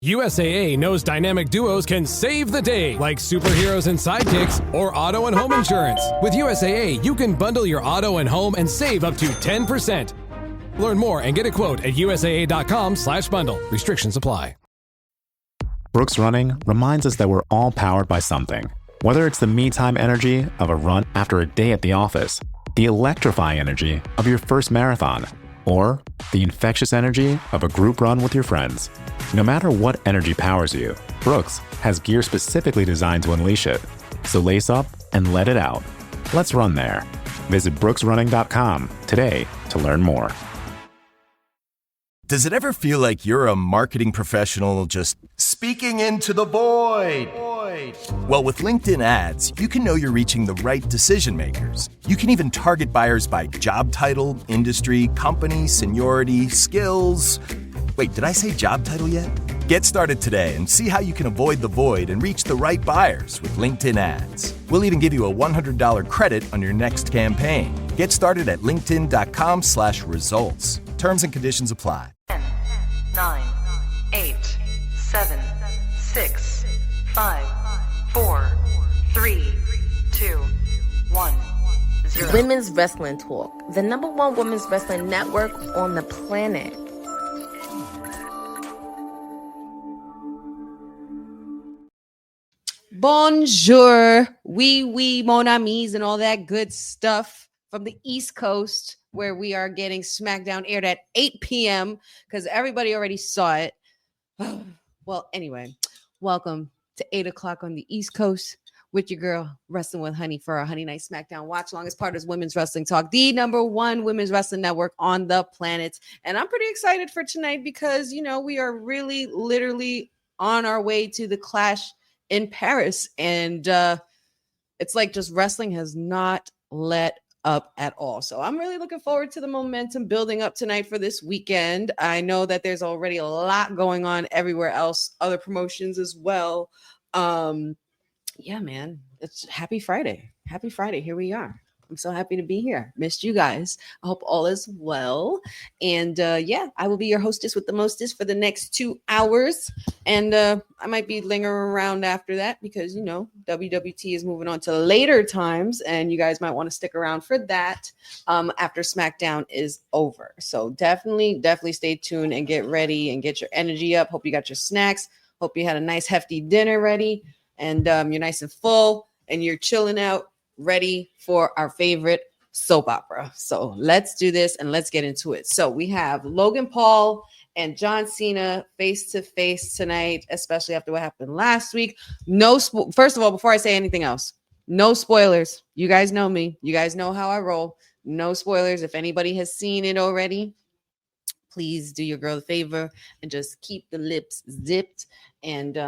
USAA knows dynamic duos can save the day, like superheroes and sidekicks or auto and home insurance. With USAA, you can bundle your auto and home and save up to 10%. Learn more and get a quote at usaa.com/bundle. Restrictions apply. Brooks Running reminds us that we're all powered by something. Whether it's the me-time energy of a run after a day at the office, the electrifying energy of your first marathon, or the infectious energy of a group run with your friends. No matter what energy powers you, Brooks has gear specifically designed to unleash it. So lace up and let it out. Let's run there. Visit brooksrunning.com today to learn more. Does it ever feel like you're a marketing professional just speaking into the void? Well, with LinkedIn ads, you can know you're reaching the right decision makers. You can even target buyers by job title, industry, company, seniority, skills. Wait, did I say job title yet? Get started today and see how you can avoid the void and reach the right buyers with LinkedIn ads. We'll even give you a $100 credit on your next campaign. Get started at linkedin.com/results. Terms and conditions apply. 10, 9, 8, 7, 6, 5, 4, 3, 2, 1, 0. Women's Wrestling Talk, the #1 women's wrestling network on the planet. Bonjour, oui, mon amis, and all that good stuff from the East Coast, where we are getting Smackdown aired at 8 p.m. because everybody already saw it. Well, anyway, welcome to 8 o'clock on the East Coast with your girl, Wrestling with Honey, for our Honeynight Smackdown watch along as part of Women's Wrestling Talk, the #1 women's wrestling network on the planet. And I'm pretty excited for tonight because, you know, we are really literally on our way to the Clash in Paris, and it's like just wrestling has not let up at all. So I'm really looking forward to the momentum building up tonight for this weekend. I know that there's already a lot going on everywhere else, other promotions as well. Yeah, man, it's happy Friday. Here we are. I'm so happy to be here. Missed you guys. I hope all is well. And yeah, I will be your hostess with the mostest for the next 2 hours. And I might be lingering around after that because, you know, WWT is moving on to later times. And you guys might want to stick around for that after SmackDown is over. So definitely stay tuned and get ready and get your energy up. Hope you got your snacks. Hope you had a nice hefty dinner ready. And you're nice and full and you're chilling out, ready for our favorite soap opera. So let's do this and let's get into it. So we have Logan Paul and John Cena face to face tonight, especially after what happened last week. First of all, before I say anything else, no spoilers. You guys know me. You guys know how I roll. No spoilers. If anybody has seen it already, please do your girl a favor and just keep the lips zipped and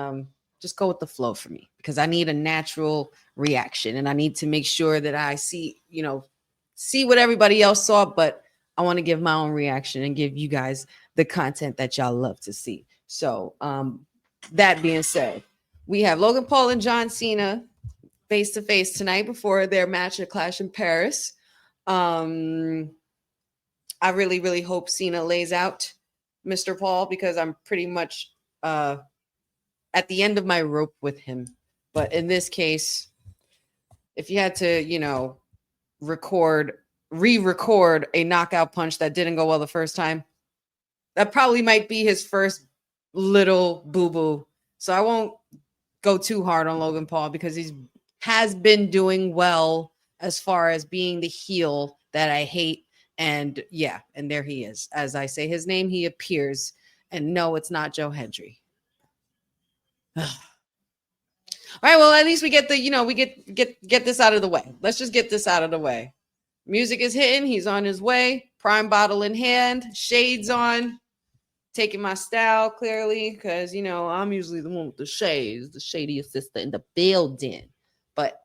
just go with the flow for me because I need a natural reaction and I need to make sure that I see what everybody else saw, but I want to give my own reaction and give you guys the content that y'all love to see. So that being said, we have Logan Paul and John Cena face to face tonight before their match at Clash in Paris. I really, really hope Cena lays out Mr. Paul because I'm pretty much at the end of my rope with him. But in this case, if you had to, re-record a knockout punch that didn't go well the first time, that probably might be his first little boo-boo. So I won't go too hard on Logan Paul because has been doing well as far as being the heel that I hate. And yeah, and there he is. As I say his name, he appears. And no, it's not Joe Hendry. All right, well, at least we get get this out of the way. Let's just get this out of the way. Music is hitting. He's on his way. Prime bottle in hand. Shades on. Taking my style clearly because, I'm usually the one with the shades, the shady sister in the building. But,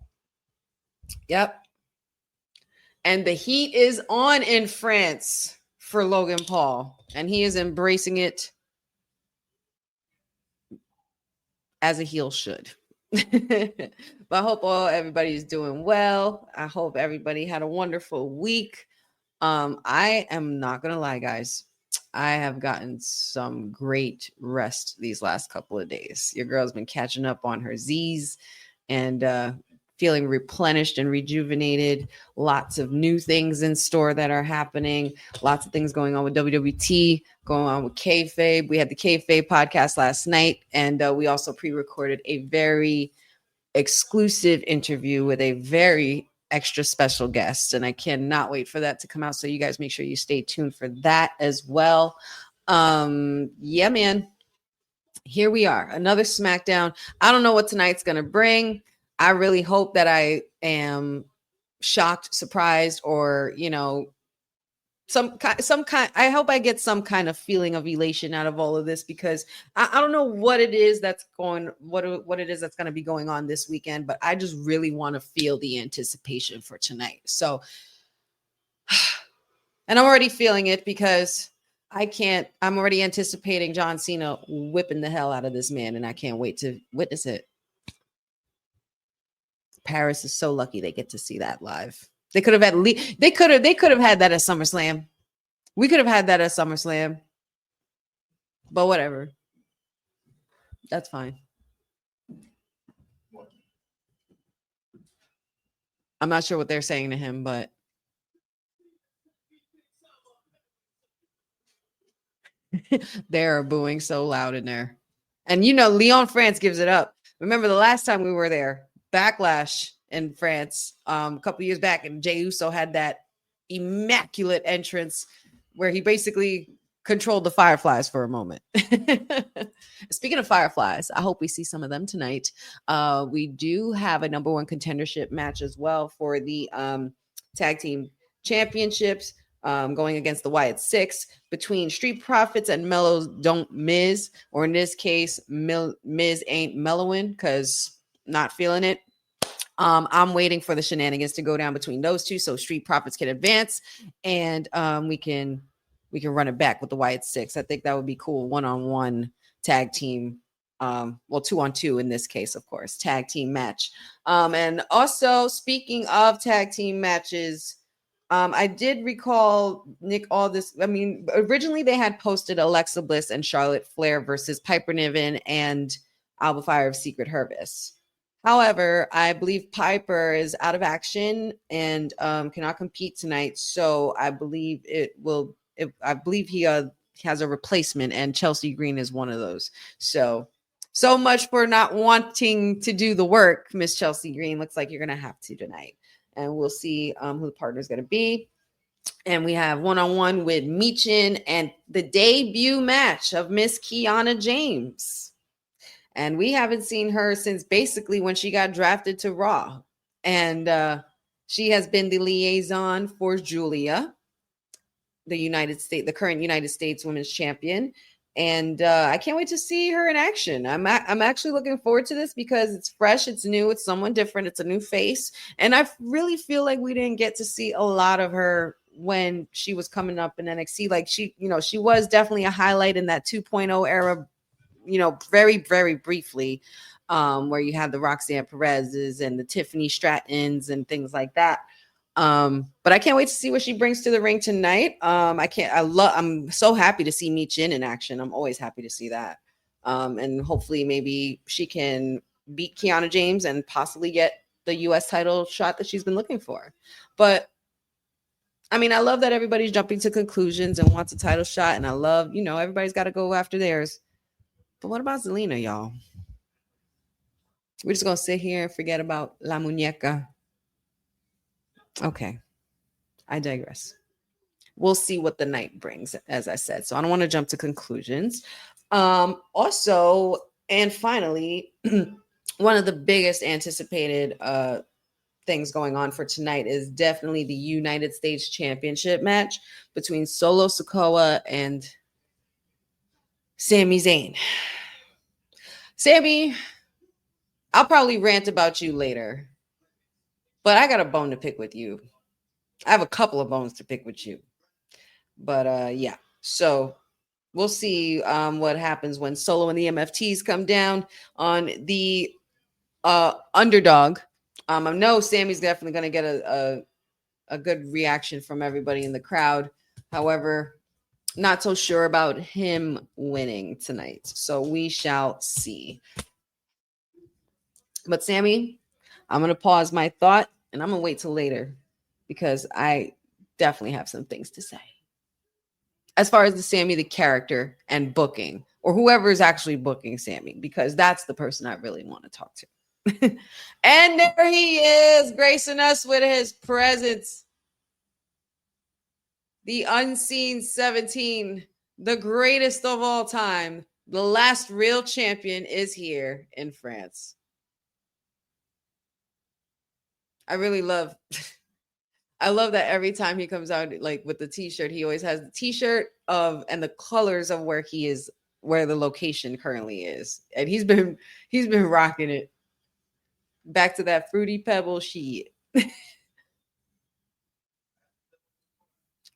yep. And the heat is on in France for Logan Paul. And he is embracing it as a heel should. But I hope everybody's doing well. I hope everybody had a wonderful week. I am not gonna lie, guys. I have gotten some great rest these last couple of days. Your girl's been catching up on her Z's and feeling replenished and rejuvenated. Lots of new things in store that are happening. Lots of things going on with WWT, going on with kayfabe. We had the kayfabe podcast last night, and we also pre-recorded a very exclusive interview with a very extra special guest, and I cannot wait for that to come out. So you guys make sure you stay tuned for that as well. Yeah, man. Here we are, another Smackdown. I don't know what tonight's gonna bring. I really hope that I am shocked, surprised, or some kind. I hope I get some kind of feeling of elation out of all of this, because I don't know what it is that's going, what it is that's going to be going on this weekend, but I just really want to feel the anticipation for tonight. So, and I'm already feeling it because I'm already anticipating John Cena whipping the hell out of this man, and I can't wait to witness it. Paris is so lucky they get to see that live. They could have they could have had that at SummerSlam. We could have had that at SummerSlam. But whatever. That's fine. I'm not sure what they're saying to him, but they're booing so loud in there. And Leon France gives it up. Remember the last time we were there, Backlash in France, a couple years back, and Jey Uso had that immaculate entrance where he basically controlled the Fireflies for a moment. Speaking of Fireflies, I hope we see some of them tonight. We do have a number one contendership match as well for the tag team championships, going against the Wyatt Six between Street Profits and Mellows Don't Miz, or in this case, Miz ain't mellowing because not feeling it. I'm waiting for the shenanigans to go down between those two so Street Profits can advance, and we can run it back with the Wyatt Six. I think that would be cool. 1-on-1 tag team. Well, 2-on-2 in this case, of course, tag team match. And also, speaking of tag team matches, I did recall, Nick, all this. I mean, originally they had posted Alexa Bliss and Charlotte Flair versus Piper Niven and Alba Fire of Secret Service. However, I believe Piper is out of action and cannot compete tonight. So I believe I believe he has a replacement, and Chelsea Green is one of those. So much for not wanting to do the work, Miss Chelsea Green. Looks like you're going to have to tonight. And we'll see who the partner is going to be. And we have 1-on-1 with Michin and the debut match of Miss Kiana James. And we haven't seen her since basically when she got drafted to Raw. And she has been the liaison for Julia, the current United States Women's Champion. And I can't wait to see her in action. I'm actually looking forward to this because it's fresh, it's new, it's someone different, it's a new face. And I really feel like we didn't get to see a lot of her when she was coming up in NXT. Like she was definitely a highlight in that 2.0 era, very, very briefly, where you have the Roxanne Perez's and the Tiffany Strattons and things like that. But I can't wait to see what she brings to the ring tonight. I'm so happy to see Michin in action. I'm always happy to see that. And hopefully maybe she can beat Kiana James and possibly get the US title shot that she's been looking for. But I mean, I love that everybody's jumping to conclusions and wants a title shot. And I love, everybody's got to go after theirs. But what about Zelina, y'all? We're just going to sit here and forget about La Muñeca. Okay, I digress. We'll see what the night brings, as I said. So I don't want to jump to conclusions. Also, and finally, one of the biggest anticipated things going on for tonight is definitely the United States Championship match between Solo Sikoa and Sami Zayn. Sami, I'll probably rant about you later, but I got a bone to pick with you. I have a couple of bones to pick with you. But yeah, so we'll see what happens when Solo and the MFTs come down on the underdog. I know Sammy's definitely going to get a good reaction from everybody in the crowd. However, Not so sure about him winning tonight. So we shall see. But Sammy, I'm going to pause my thought and I'm going to wait till later because I definitely have some things to say. As far as the Sammy, the character and booking, or whoever is actually booking Sammy, because that's the person I really want to talk to. And there he is, gracing us with his presence. The unseen 17, the greatest of all time, the last real champion is here in France. I love that every time he comes out, like with the t-shirt, he always has the t-shirt of and the colors of where he is, where the location currently is. And he's been rocking it. Back to that Fruity Pebble sheet.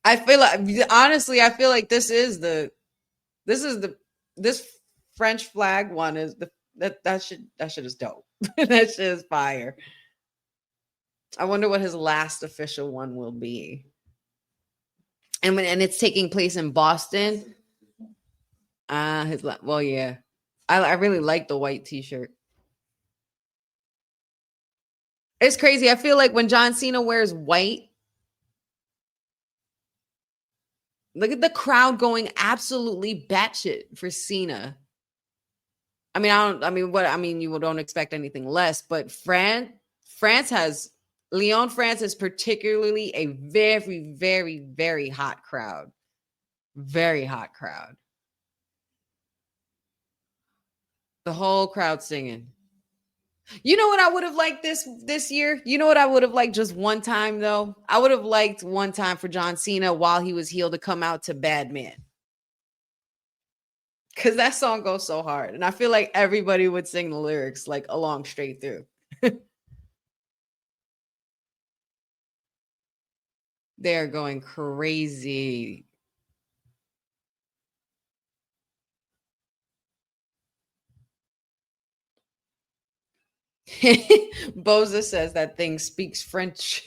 I feel like this French flag one is that shit is dope. That shit is fire. I wonder what his last official one will be. And it's taking place in Boston. Yeah. I really like the white t-shirt. It's crazy. I feel like when John Cena wears white, look at the crowd going absolutely batshit for Cena. You don't expect anything less, but France has particularly a very, very, very hot crowd. Very hot crowd. The whole crowd singing. You know what I would have liked this year? You know what I would have liked just one time, though? I would have liked one time for John Cena while he was heel to come out to Bad Man. Because that song goes so hard. And I feel like everybody would sing the lyrics like along straight through. They're going crazy. Boza says that thing speaks French.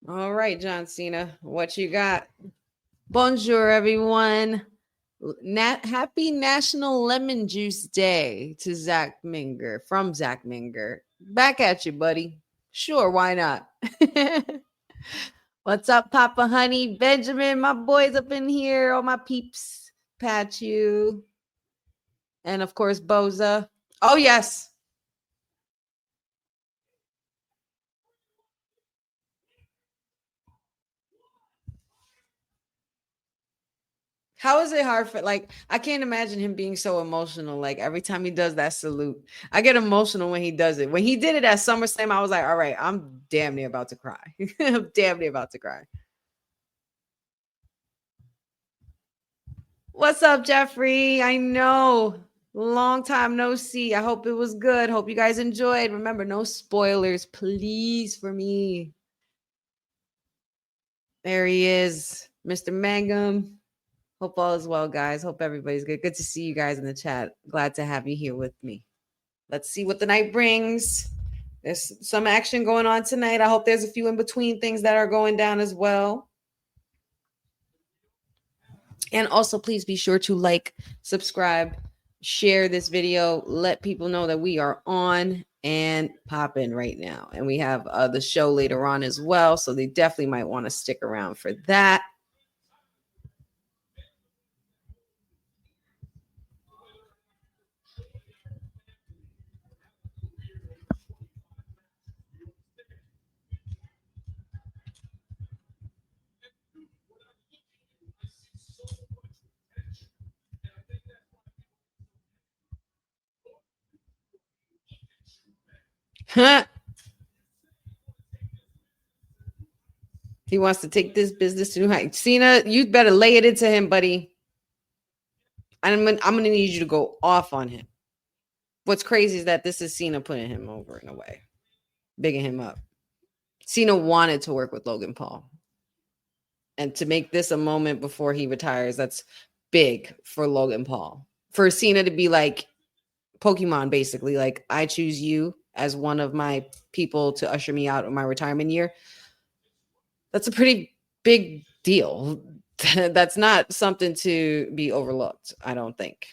All right, John Cena, what you got? Bonjour, everyone. Happy National Lemon Juice Day to Zach Minger, from Zach Minger. Back at you, buddy. Sure, why not? What's up, Papa Honey? Benjamin, my boys up in here. All my peeps. Pat you. And of course, Boza. Oh, yes. How is it hard for, like, I can't imagine him being so emotional. Like, every time he does that salute, I get emotional when he does it. When he did it at SummerSlam, I was like, all right, I'm damn near about to cry. I'm damn near about to cry. What's up, Jeffrey? I know. Long time no see. I hope it was good. Hope you guys enjoyed. Remember, no spoilers, please, for me. There he is, Mr. Mangum. Hope all is well, guys. Hope everybody's good. Good to see you guys in the chat. Glad to have you here with me. Let's see what the night brings. There's some action going on tonight. I hope there's a few in between things that are going down as well. And also, please be sure to like, subscribe, share this video. Let people know that we are on and popping right now. And we have the show later on as well. So they definitely might want to stick around for that. He wants to take this business to new heights. Cena, you better lay it into him, buddy. I'm gonna need you to go off on him. What's crazy is that this is Cena putting him over in a way, bigging him up. Cena wanted to work with Logan Paul. And to make this a moment before he retires, that's big for Logan Paul. For Cena to be like Pokemon, basically, like, I choose you as one of my people to usher me out of my retirement year. That's a pretty big deal. That's not something to be overlooked, I don't think.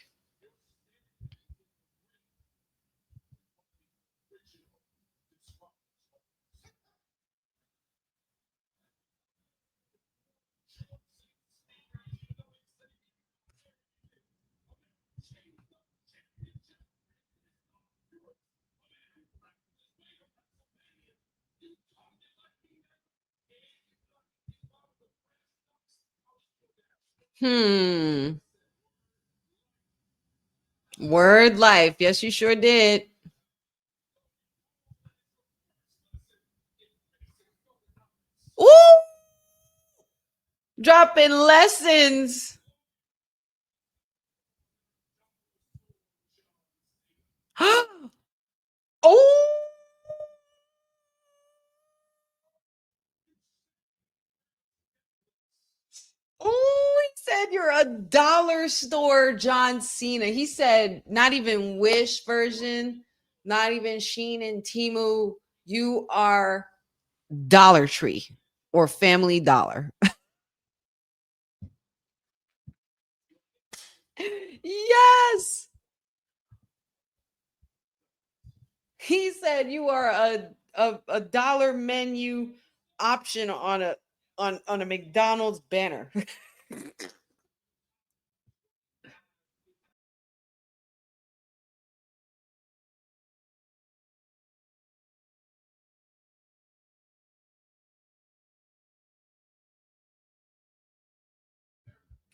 Word life. Yes, you sure did. Ooh! Dropping lessons. Oh! Oh, he said you're a dollar store John Cena. He said not even Wish version, not even Shein and Temu. You are Dollar Tree or Family Dollar. Yes. He said you are a dollar menu option on a McDonald's banner.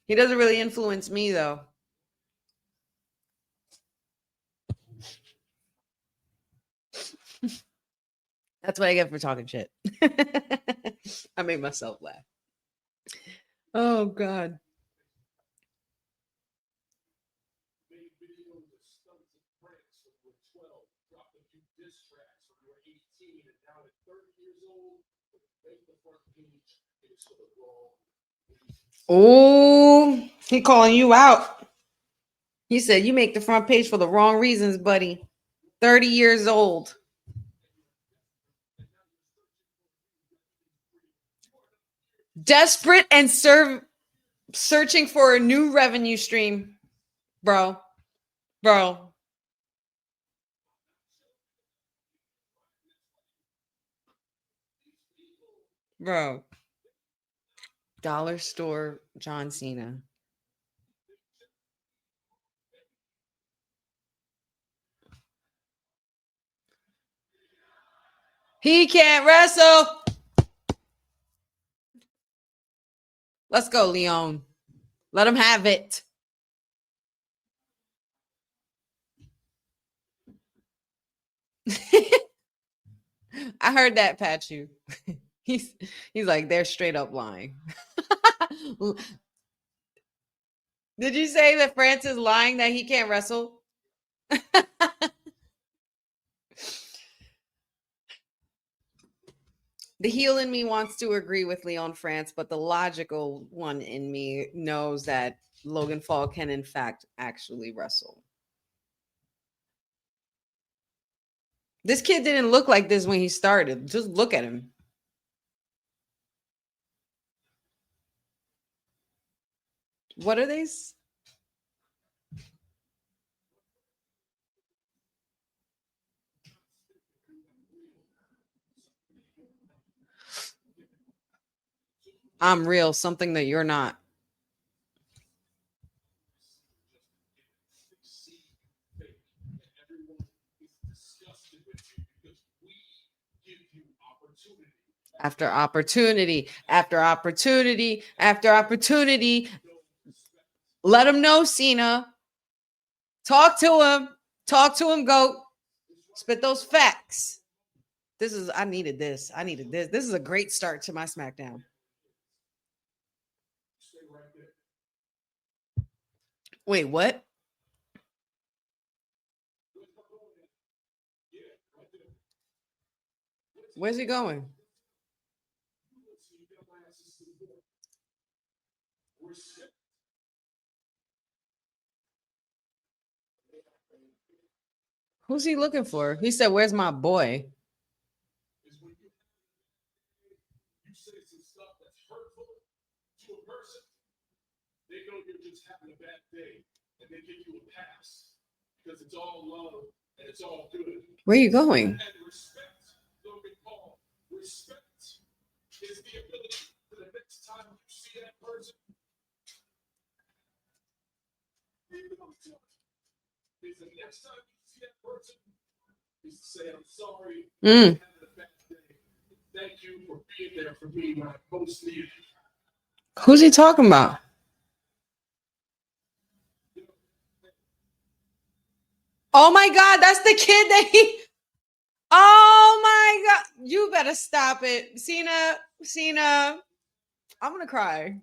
He doesn't really influence me though. That's what I get for talking shit. I made myself laugh. Oh God. Oh, he calling you out. He said you make the front page for the wrong reasons, buddy. 30 years old. Desperate and searching for a new revenue stream. Bro. Bro. Bro. Dollar store John Cena. He can't wrestle. Let's go, Leon. Let him have it. I heard that, Pachu. He's like, they're straight up lying. Did you say that France is lying that he can't wrestle? The heel in me wants to agree with Leon France, but the logical one in me knows that Logan Paul can, in fact, actually wrestle. This kid didn't look like this when he started. Just look at him. What are these? I'm real, something that you're not. After opportunity, after opportunity, after opportunity. Let him know, Cena. Talk to him. Talk to him, GOAT. Spit those facts. I needed this. I needed this. This is a great start to my Smackdown. Wait, what? Where's he going? Who's he looking for? He said, "Where's my boy?" You say some stuff that's hurtful to a person, they know you're just having a bad day, and they give you a pass because it's all love and it's all good. Where are you going? And respect, Logan Paul, respect is the ability for the next time you see that person, even though it's tough, is the next time you see that person, is to say, I'm sorry, I'm having a bad day. Thank you for being there for me when I most needed you. Who's he talking about? Oh my God, that's the kid that he. Oh my God, you better stop it, Cena. I'm gonna cry.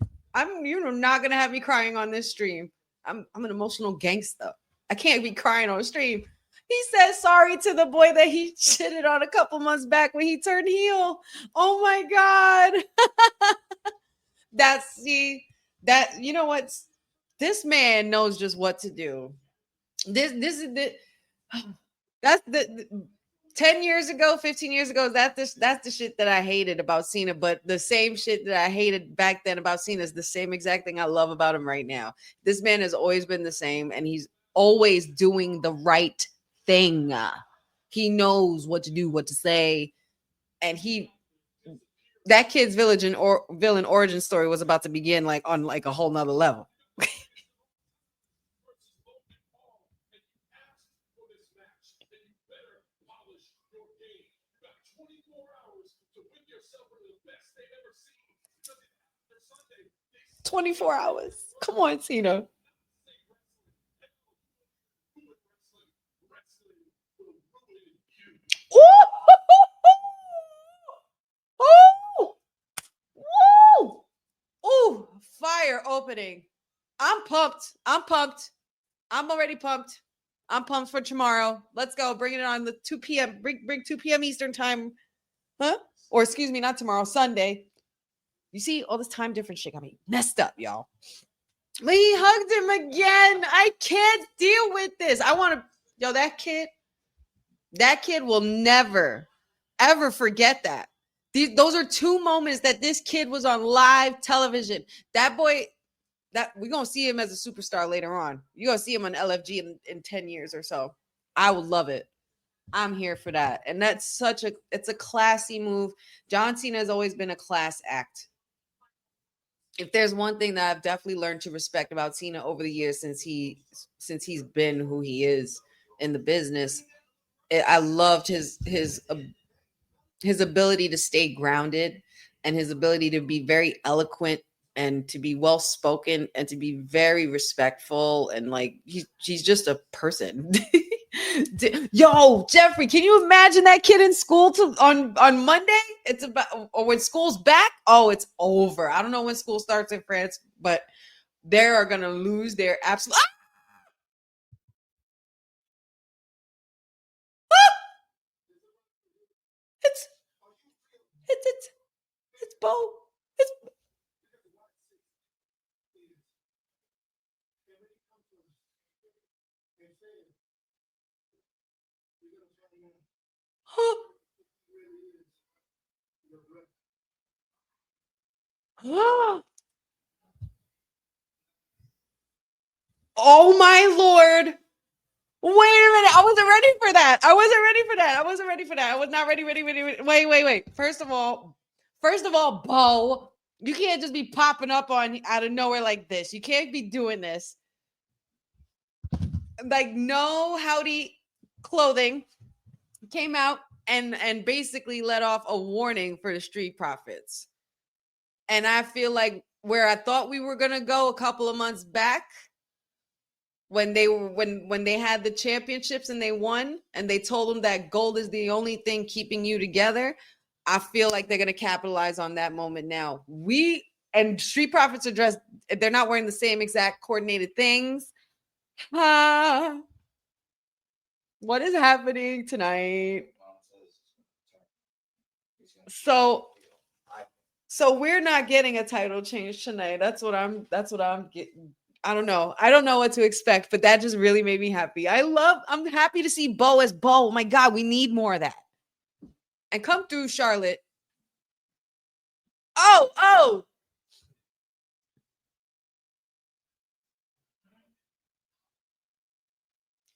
You're not gonna have me crying on this stream. I'm an emotional gangster. I can't be crying on stream. He said sorry to the boy that he shitted on a couple months back when he turned heel. Oh my God. You know what? This man knows just what to do. This is that's the 10 years ago, 15 years ago, that's the shit that I hated about Cena, but the same shit that I hated back then about Cena is the same exact thing I love about him right now. This man has always been the same, and he's always doing the right thing. He knows what to do, what to say, and that kid's villain origin story was about to begin on a whole nother level. To win yourself one of the best they've ever seen. Because after Sunday, 24 hours. Come on, Cena. Ooh, fire opening. I'm pumped. I'm already pumped. I'm pumped for tomorrow. Let's go. Bring it on the 2 p.m. Bring 2 p.m. Eastern time. Huh? Or excuse me, not tomorrow, Sunday. You see, all this time difference shit got me messed up, y'all. But he hugged him again. I can't deal with this. That kid will never, ever forget that. Those are two moments that this kid was on live television. That boy, we're going to see him as a superstar later on. You're going to see him on LFG in 10 years or so. I would love it. I'm here for that. And that's it's a classy move. John Cena has always been a class act. If there's one thing that I've definitely learned to respect about Cena over the years since he's been who he is in the business, I loved his ability to stay grounded and his ability to be very eloquent and to be well spoken and to be very respectful, and he's just a person. Yo, Jeffrey, can you imagine that kid in school on Monday? It's about, or when school's back, it's over. I don't know when school starts in France, but they are gonna lose their absolute. It's Bo. Oh my Lord. Wait a minute. I wasn't ready for that. I was not ready. Wait. First of all, Bo, you can't just be popping up out of nowhere like this. You can't be doing this. No Howdy Clothing came out and basically let off a warning for the Street Profits. And I feel like where I thought we were going to go a couple of months back, when they had the championships and they won, and they told them that gold is the only thing keeping you together, I feel like they're going to capitalize on that moment now. And Street Profits are dressed, they're not wearing the same exact coordinated things. What is happening tonight? So we're not getting a title change tonight. That's what I'm getting. I don't know. I don't know what to expect, but that just really made me happy. I'm happy to see Bo as Bo. Oh my God, we need more of that. And come through, Charlotte. Oh.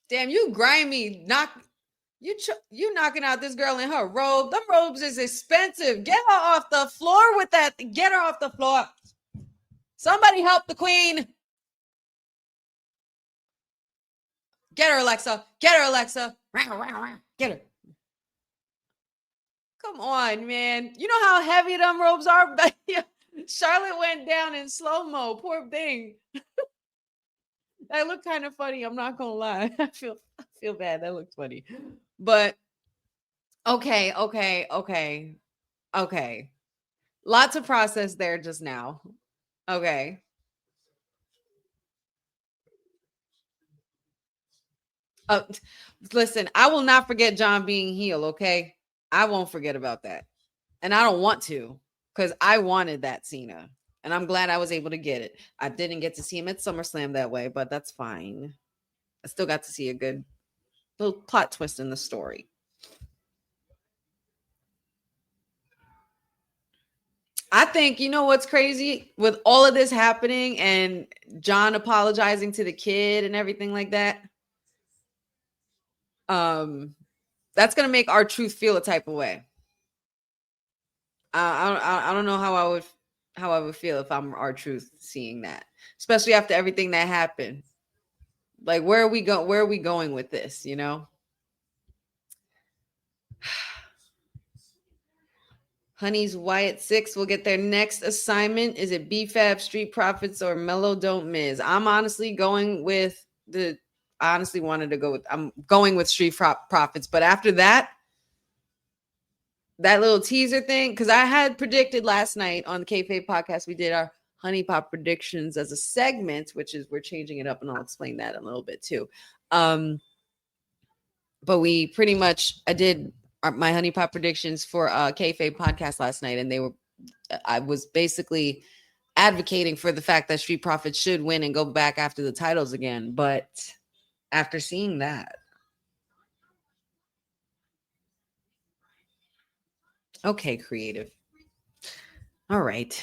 Damn, you grimy. You knocking out this girl in her robe. Them robes is expensive. Get her off the floor with that. Get her off the floor. Somebody help the queen. Get her, Alexa. Get her, Alexa. Get her. Come on, man. You know how heavy them robes are? Charlotte went down in slow-mo. Poor thing. That looked kind of funny. I'm not gonna lie. I feel bad. That looked funny. But okay. Lots of process there just now. Okay. Listen, I will not forget John being heel, okay? I won't forget about that. And I don't want to, because I wanted that Cena. And I'm glad I was able to get it. I didn't get to see him at SummerSlam that way, but that's fine. I still got to see a good little plot twist in the story. I think, you know what's crazy? With all of this happening and John apologizing to the kid and everything like that, that's going to make R-Truth feel a type of way. I don't know how I would feel if I'm R-Truth seeing that, especially after everything that happened. Like, where are we going with this, you know? Honey's Wyatt 6 will get their next assignment. Is it BFAB, Street Profits, or Mellow Don't Miz? I'm honestly going with I'm going with Street Profits. But after that little teaser thing, because I had predicted last night on the Kayfabe podcast, we did our Honey Pop predictions as a segment, which is we're changing it up, and I'll explain that in a little bit too. But we pretty much, I did my Honey Pop predictions for Kayfabe podcast last night, and I was basically advocating for the fact that Street Profits should win and go back after the titles again. But after seeing that, okay, creative. All right.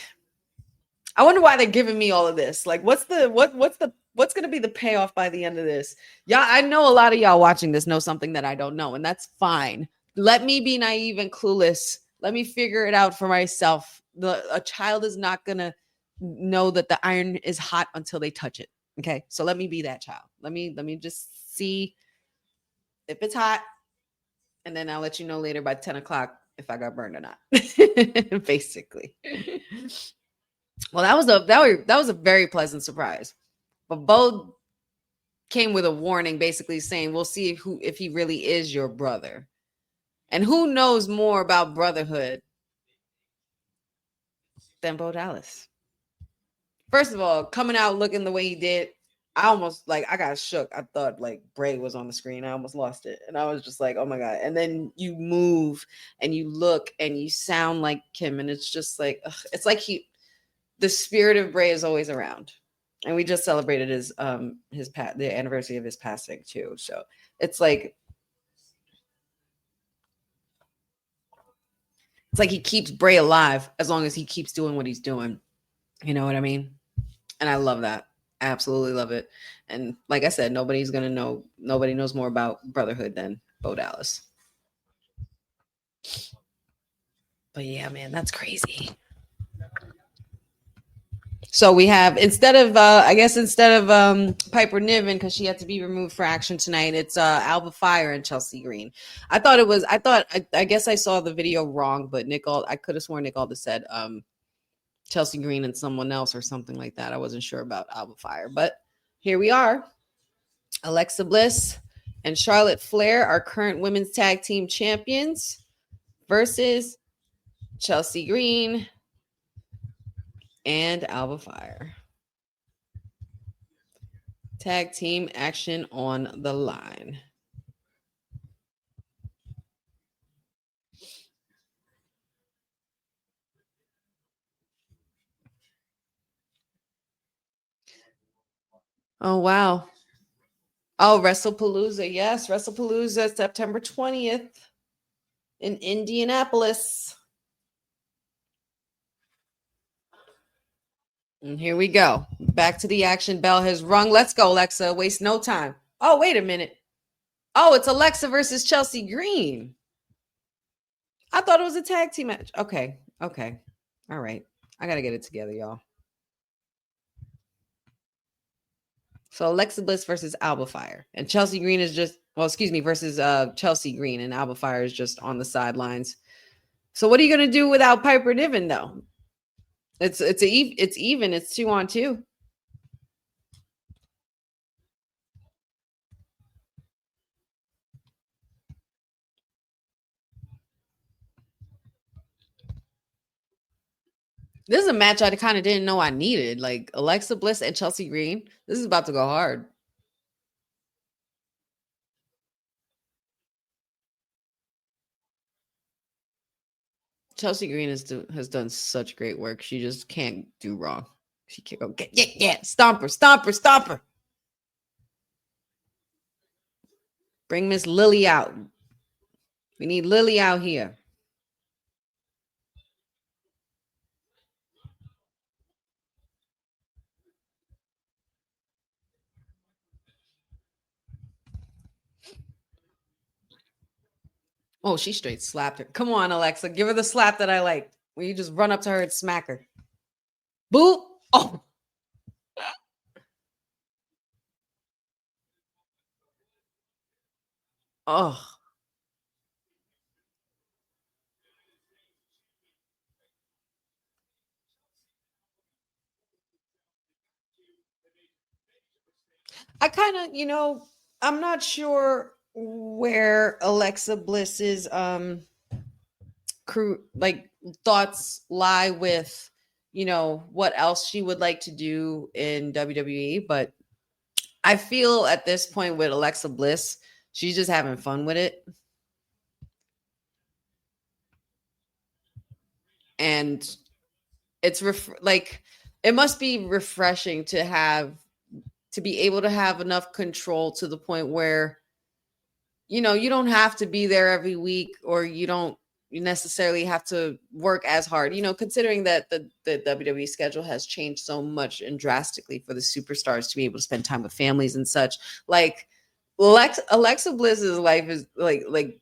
I wonder why they're giving me all of this. Like, what's going to be the payoff by the end of this? Yeah, I know a lot of y'all watching this know something that I don't know, and that's fine. Let me be naive and clueless. Let me figure it out for myself. A child is not going to know that the iron is hot until they touch it. Okay? So let me be that child. Let me just see if it's hot, and then I'll let you know later by 10 o'clock if I got burned or not. Basically. Well, that was a very pleasant surprise. But Bo came with a warning, basically saying, we'll see if he really is your brother. And who knows more about brotherhood than Bo Dallas? First of all, coming out looking the way he did, I got shook. I thought like Bray was on the screen. I almost lost it. And I was just like, oh my God. And then you move and you look and you sound like him. And it's just like, it's like the spirit of Bray is always around. And we just celebrated the anniversary of his passing too. So it's like he keeps Bray alive as long as he keeps doing what he's doing. You know what I mean? And I love that. I absolutely love it. And like I said, nobody knows more about brotherhood than Bo Dallas. But yeah, man, that's crazy. So we have, instead of Piper Niven, because she had to be removed for action tonight, it's Alba Fire and Chelsea Green. I guess I saw the video wrong, but I could have sworn Nick Aldis said Chelsea Green and someone else or something like that. I wasn't sure about Alba Fire, but here we are. Alexa Bliss and Charlotte Flair are current women's tag team champions versus Chelsea Green and Alba Fire. Tag team action on the line. Oh, wow. Oh, WrestlePalooza. Yes, WrestlePalooza, September 20th in Indianapolis. And here we go. Back to the action. Bell has rung. Let's go, Alexa. Waste no time. Oh, wait a minute. Oh, it's Alexa versus Chelsea Green. I thought it was a tag team match. Okay. Okay. All right. I got to get it together, y'all. So Alexa Bliss versus Alba Fire. And Chelsea Green is just, well, excuse me, versus Chelsea Green. And Alba Fire is just on the sidelines. So what are you going to do without Piper Niven, though? It's even. It's 2-on-2. This is a match I kind of didn't know I needed. Like Alexa Bliss and Chelsea Green. This is about to go hard. Chelsea Green has done such great work. She just can't do wrong. She can't go stomp her. Bring Miss Lily out. We need Lily out here. Oh, she straight slapped her. Come on, Alexa. Give her the slap that I like. Where you just run up to her and smack her. Boop. Oh. Oh. I kind of, I'm not sure where Alexa Bliss's crew thoughts lie with, what else she would like to do in WWE, but I feel at this point with Alexa Bliss, she's just having fun with it. And it's it must be refreshing to be able to have enough control to the point where, you don't have to be there every week, or you necessarily have to work as hard, considering that the WWE schedule has changed so much and drastically for the superstars to be able to spend time with families and such. Like Alexa Bliss's life is like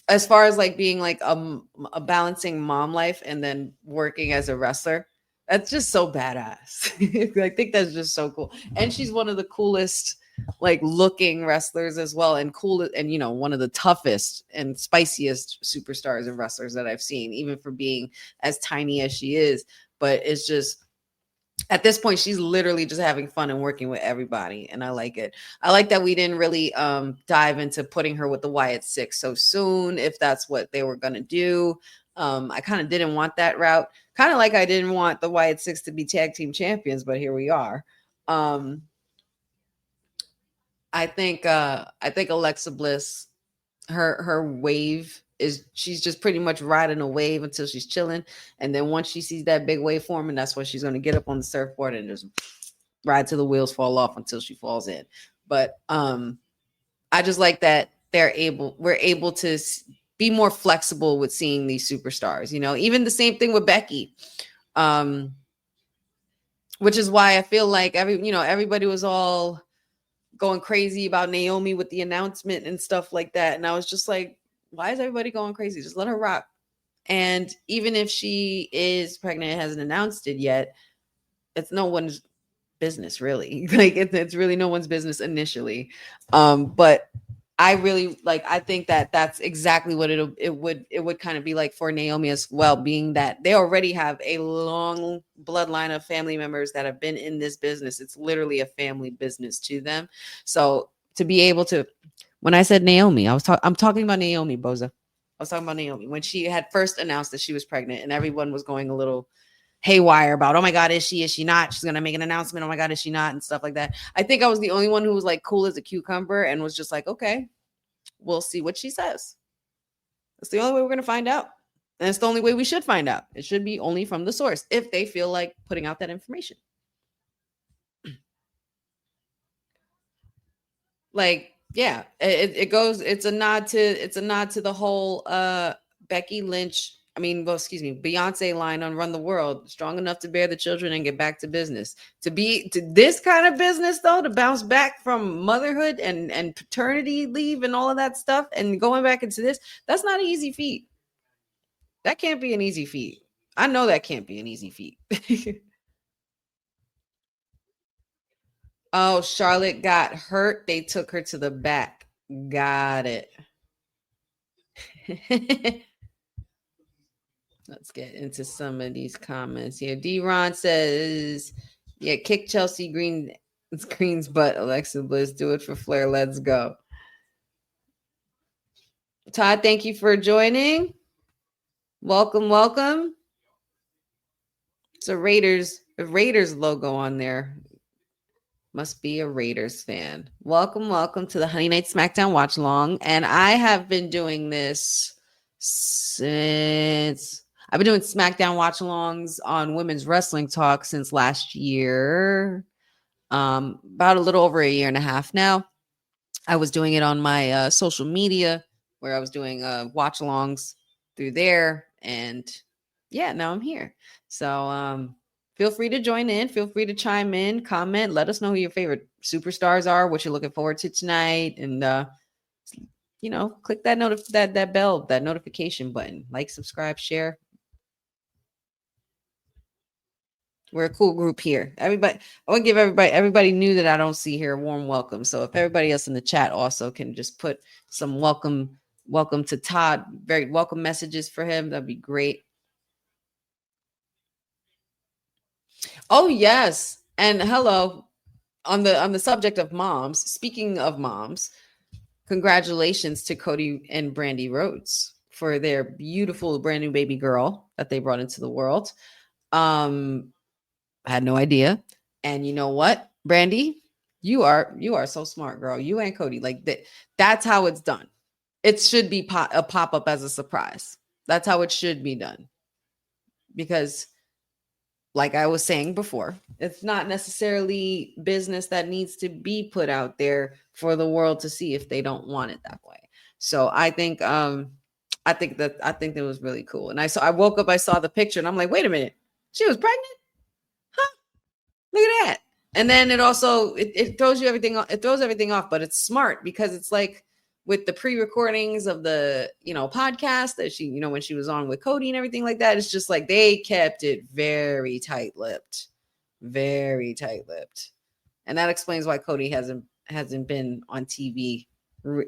as far as being a balancing mom life and then working as a wrestler. That's just so badass. I think that's just so cool. And she's one of the coolest looking wrestlers as well, and one of the toughest and spiciest superstars and wrestlers that I've seen, even for being as tiny as she is. But it's just, at this point, she's literally just having fun and working with everybody, and I like it. I like that we didn't really dive into putting her with the Wyatt Six so soon, if that's what they were gonna do. I kind of didn't want that route, kind of like I didn't want the Wyatt Six to be tag team champions, but here we are. I think Alexa Bliss, her wave is, she's just pretty much riding a wave until she's chilling, and then once she sees that big wave forming, that's when she's going to get up on the surfboard and just ride till the wheels fall off until she falls in. But I just like that we're able to be more flexible with seeing these superstars. Even the same thing with Becky, which is why I feel like everybody was all going crazy about Naomi with the announcement and stuff like that. And I was just like, why is everybody going crazy? Just let her rock. And even if she is pregnant and hasn't announced it yet, it's no one's business, really. It's really no one's business initially. But I really I think that that's exactly what it would kind of be like for Naomi as well, being that they already have a long bloodline of family members that have been in this business. It's literally a family business to them. So to be able to, when I said Naomi, I'm talking about Naomi, Boza. I was talking about Naomi when she had first announced that she was pregnant, and everyone was going a little haywire about, oh my God, is she not? She's gonna make an announcement. Oh my God, is she not? And stuff like that. I think I was the only one who was cool as a cucumber and was just okay, we'll see what she says. That's the only way we're gonna find out. And it's the only way we should find out. It should be only from the source if they feel like putting out that information. Like, yeah, it goes. It's a nod to the whole Becky Lynch. I mean, well, excuse me, Beyonce line on "Run the World." Strong enough to bear the children and get back to business. To this kind of business, though, to bounce back from motherhood and paternity leave and all of that stuff, and going back into this, that's not an easy feat. That can't be an easy feat. I know that can't be an easy feat. Oh, Charlotte got hurt. They took her to the back. Got it. Let's get into some of these comments here. D-Ron says, yeah, kick Chelsea Green's butt. Alexa Bliss, do it for Flair. Let's go. Todd, thank you for joining. Welcome, welcome. It's a Raiders logo on there. Must be a Raiders fan. Welcome, welcome to the Honeynight Smackdown watch along. And I have been doing this since I've been doing Smackdown watch alongs on Women's Wrestling Talk since last year. About a little over a year and a half now. I was doing it on my social media where I was doing watch alongs through there. And yeah, now I'm here. So feel free to join in. Feel free to chime in, comment. Let us know who your favorite superstars are, what you're looking forward to tonight. And, click that bell, that notification button. Like, subscribe, share. We're a cool group here. Everybody, I want to give everybody new that I don't see here a warm welcome. So if everybody else in the chat also can just put some welcome to Todd, very welcome messages for him, that'd be great. Oh, yes. And hello. On the subject of moms, speaking of moms, congratulations to Cody and Brandy Rhodes for their beautiful brand new baby girl that they brought into the world. I had no idea. And you know what, Brandy, you are so smart, girl. You and Cody, like that. That's how it's done. It should be a pop-up as a surprise. That's how it should be done. Because like I was saying before, it's not necessarily business that needs to be put out there for the world to see if they don't want it that way. So I think that was really cool. And I woke up, I saw the picture, and I'm like, wait a minute, she was pregnant? Huh? Look at that. And then it also it throws you everything. It throws everything off, but it's smart because it's like with the pre-recordings of the podcast that she when she was on with Cody and everything like that. It's just like they kept it very tight-lipped, and that explains why Cody hasn't been on TV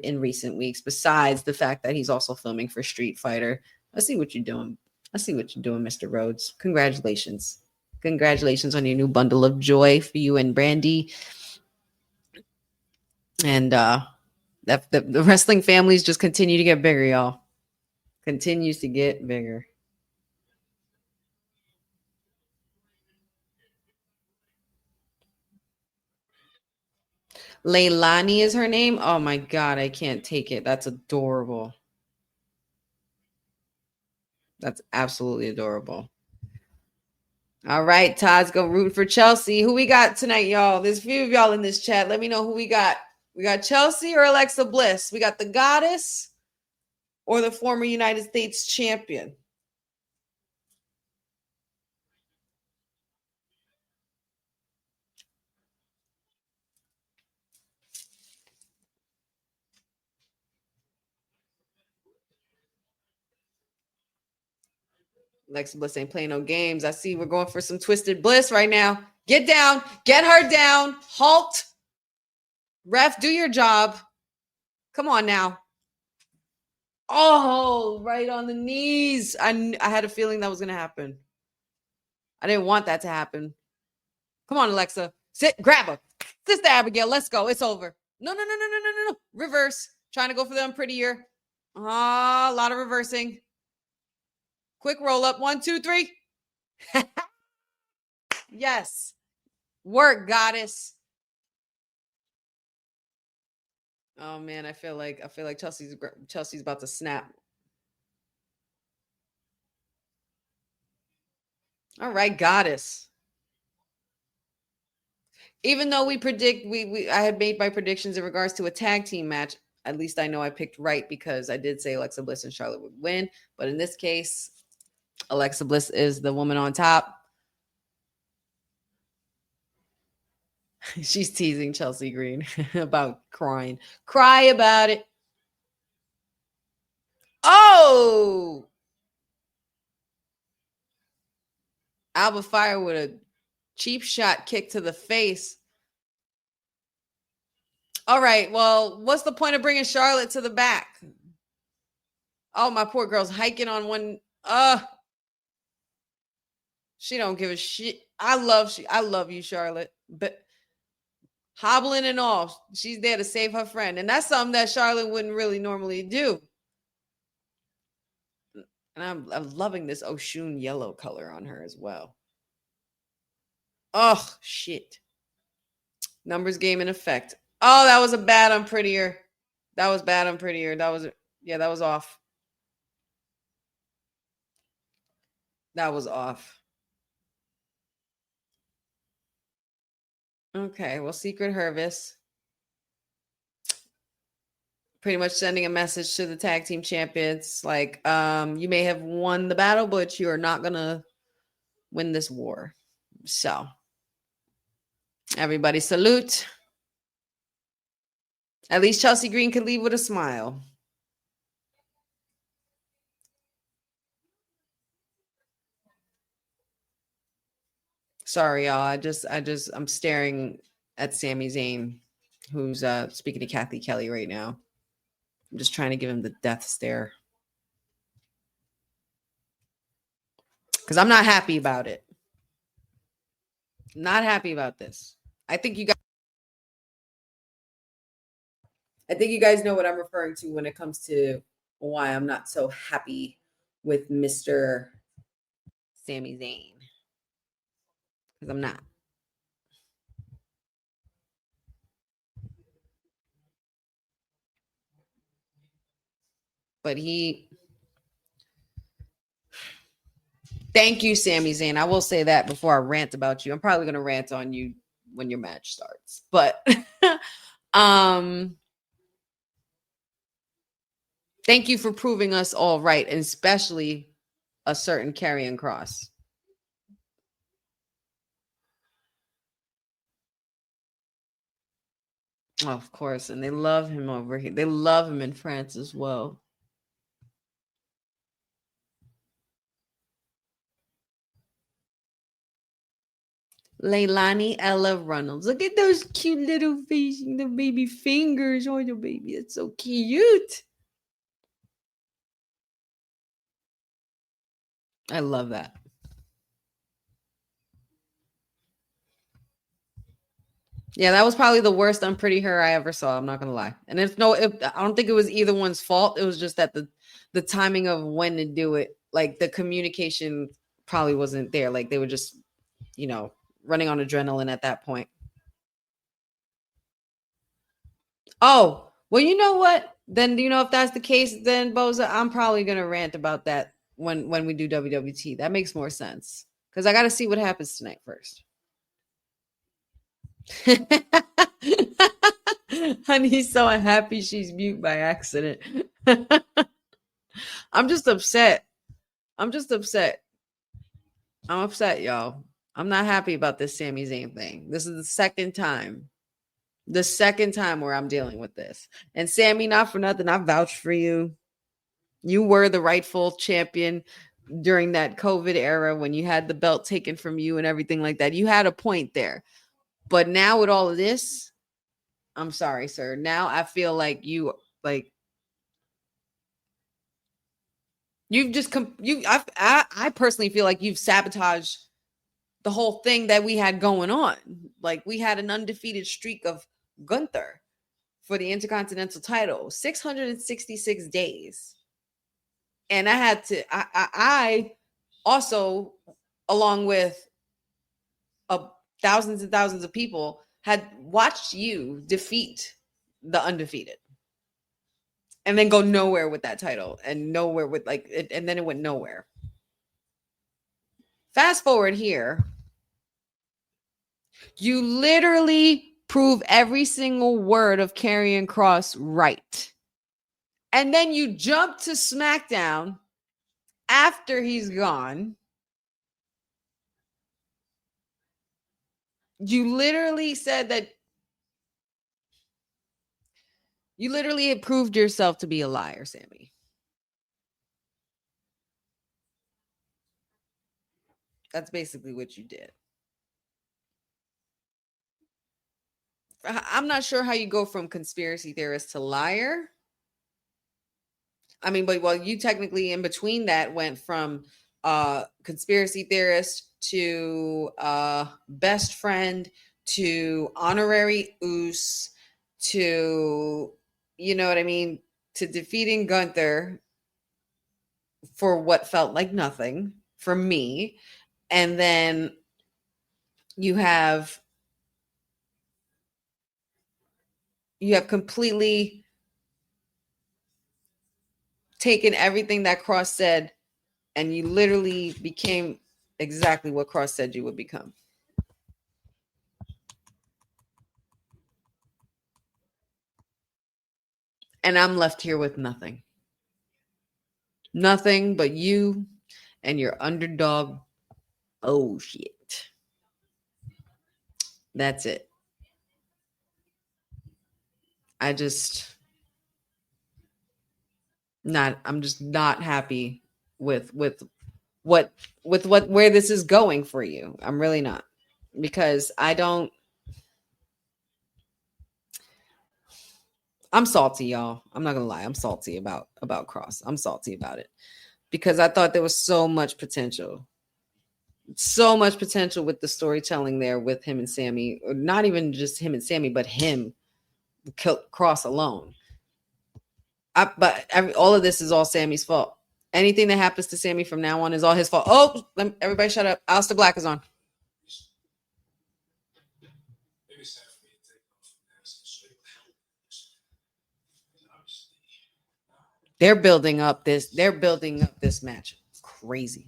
in recent weeks. Besides the fact that he's also filming for Street Fighter. I see what you're doing, Mr. Rhodes. Congratulations on your new bundle of joy for you and Brandy. And the wrestling families just continue to get bigger, y'all. Continues to get bigger. Leilani is her name. Oh my God, I can't take it. That's adorable. That's absolutely adorable. All right, Todd's gonna root for Chelsea. Who we got tonight, y'all? There's a few of y'all in this chat. Let me know who we got. We got Chelsea or Alexa Bliss. We got the goddess or the former United States champion. Alexa Bliss ain't playing no games. I see we're going for some twisted bliss right now. Get down. Get her down. Halt. Ref, do your job. Come on now. Oh, right on the knees. I had a feeling that was going to happen. I didn't want that to happen. Come on, Alexa. Sit. Grab her. Sister Abigail, let's go. It's over. No. Reverse. Trying to go for them prettier. A lot of reversing. Quick roll up. 1, 2, 3. Yes. Work, goddess. Oh man, I feel like Chelsea's about to snap. All right, goddess. Even though I had made my predictions in regards to a tag team match, at least I know I picked right because I did say Alexa Bliss and Charlotte would win. But in this case, Alexa Bliss is the woman on top. She's teasing Chelsea Green about crying. Cry about it. Oh! Alba Fire with a cheap shot kick to the face. All right, well, what's the point of bringing Charlotte to the back? Oh, my poor girl's hiking on one. She don't give a shit. I love you, Charlotte. But hobbling and all, she's there to save her friend. And that's something that Charlotte wouldn't really normally do. And I'm loving this Oshun yellow color on her as well. Oh, shit. Numbers game in effect. Oh, that was a bad unprettier. That was bad unprettier. That was off. That was off. Okay, well, Secret Hervis. Pretty much sending a message to the tag team champions. Like, you may have won the battle, but you are not going to win this war. So, everybody salute. At least Chelsea Green could leave with a smile. Sorry, y'all. I'm staring at Sami Zayn, who's speaking to Kathy Kelly right now. I'm just trying to give him the death stare. Because I'm not happy about it. Not happy about this. I think you guys know what I'm referring to when it comes to why I'm not so happy with Mr. Sami Zayn. Because I'm not. But thank you, Sami Zayn. I will say that before I rant about you. I'm probably going to rant on you when your match starts. But thank you for proving us all right, and especially a certain Karrion Kross. Oh, of course. And they love him over here. They love him in France as well. Leilani Ella Reynolds. Look at those cute little faces, the baby fingers on your baby. It's so cute. I love that. Yeah, that was probably the worst unpretty her I ever saw. I'm not gonna lie. And I don't think it was either one's fault. It was just that the timing of when to do it, like the communication probably wasn't there. Like they were just, running on adrenaline at that point. Oh, well, you know what? Then if that's the case, then Boza, I'm probably gonna rant about that when we do WWT. That makes more sense because I got to see what happens tonight first. Honey's so unhappy she's mute by accident. I'm just upset. I'm upset, y'all. I'm not happy about this Sami Zayn thing. This is the second time where I'm dealing with this. And Sami, not for nothing, I vouched for you. You were the rightful champion during that COVID era when you had the belt taken from you and everything like that. You had a point there. But now with all of this, I'm sorry, sir. Now I feel like I personally feel like you've sabotaged the whole thing that we had going on. Like we had an undefeated streak of Gunther for the Intercontinental title, 666 days. And I also, along with thousands and thousands of people, had watched you defeat the undefeated and then go nowhere with that title and nowhere with and then it went nowhere. Fast forward here. You literally prove every single word of Karrion Kross right. And then you jump to SmackDown after he's gone. You literally said that you literally had proved yourself to be a liar, Sammy. That's basically what you did. I'm not sure how you go from conspiracy theorist to liar. I mean, but well, you technically in between that went from conspiracy theorist to best friend to honorary oos to, you know what I mean, to defeating Gunther for what felt like nothing for me. And then you have completely taken everything that Kross said and you literally became exactly what Kross said you would become. And I'm left here with nothing. Nothing but you and your underdog. Oh, shit. That's it. I'm just not happy with where this is going for you. I'm really not, because I'm salty, y'all. I'm not gonna lie. I'm salty about Kross. I'm salty about it because I thought there was so much potential with the storytelling there with him and Sammy, or not even just him and Sammy, but him, Kross alone. All of this is all Sammy's fault. Anything that happens to Sammy from now on is all his fault. Oh, everybody shut up. Aleister Black is on. They're building up this match. It's crazy.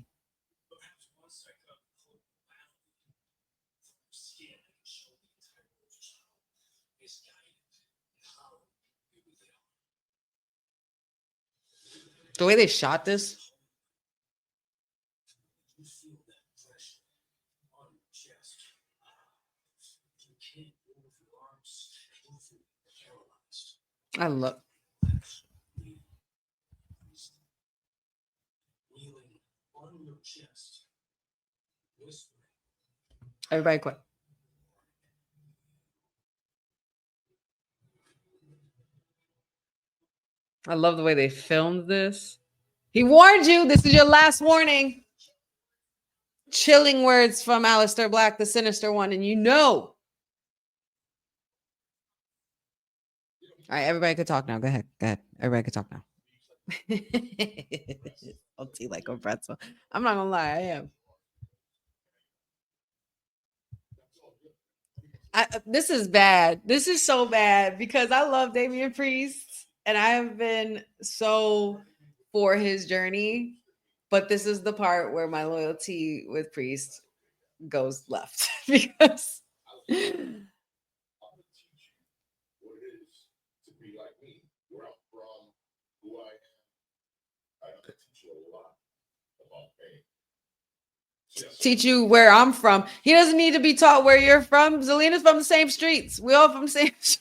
The way they shot this. I love. Everybody quiet. I love the way they filmed this. He warned you. This is your last warning. Chilling words from Aleister Black, the sinister one, and you know. All right, everybody could talk now. Go ahead. Everybody could talk now. I'll tea like a pretzel. I'm not gonna lie, I am. This is bad. This is so bad because I love Damian Priest and I have been so for his journey, but this is the part where my loyalty with Priest goes left because teach you where I'm from. He doesn't need to be taught where you're from. Zelina's from the same streets. We all from the same streets.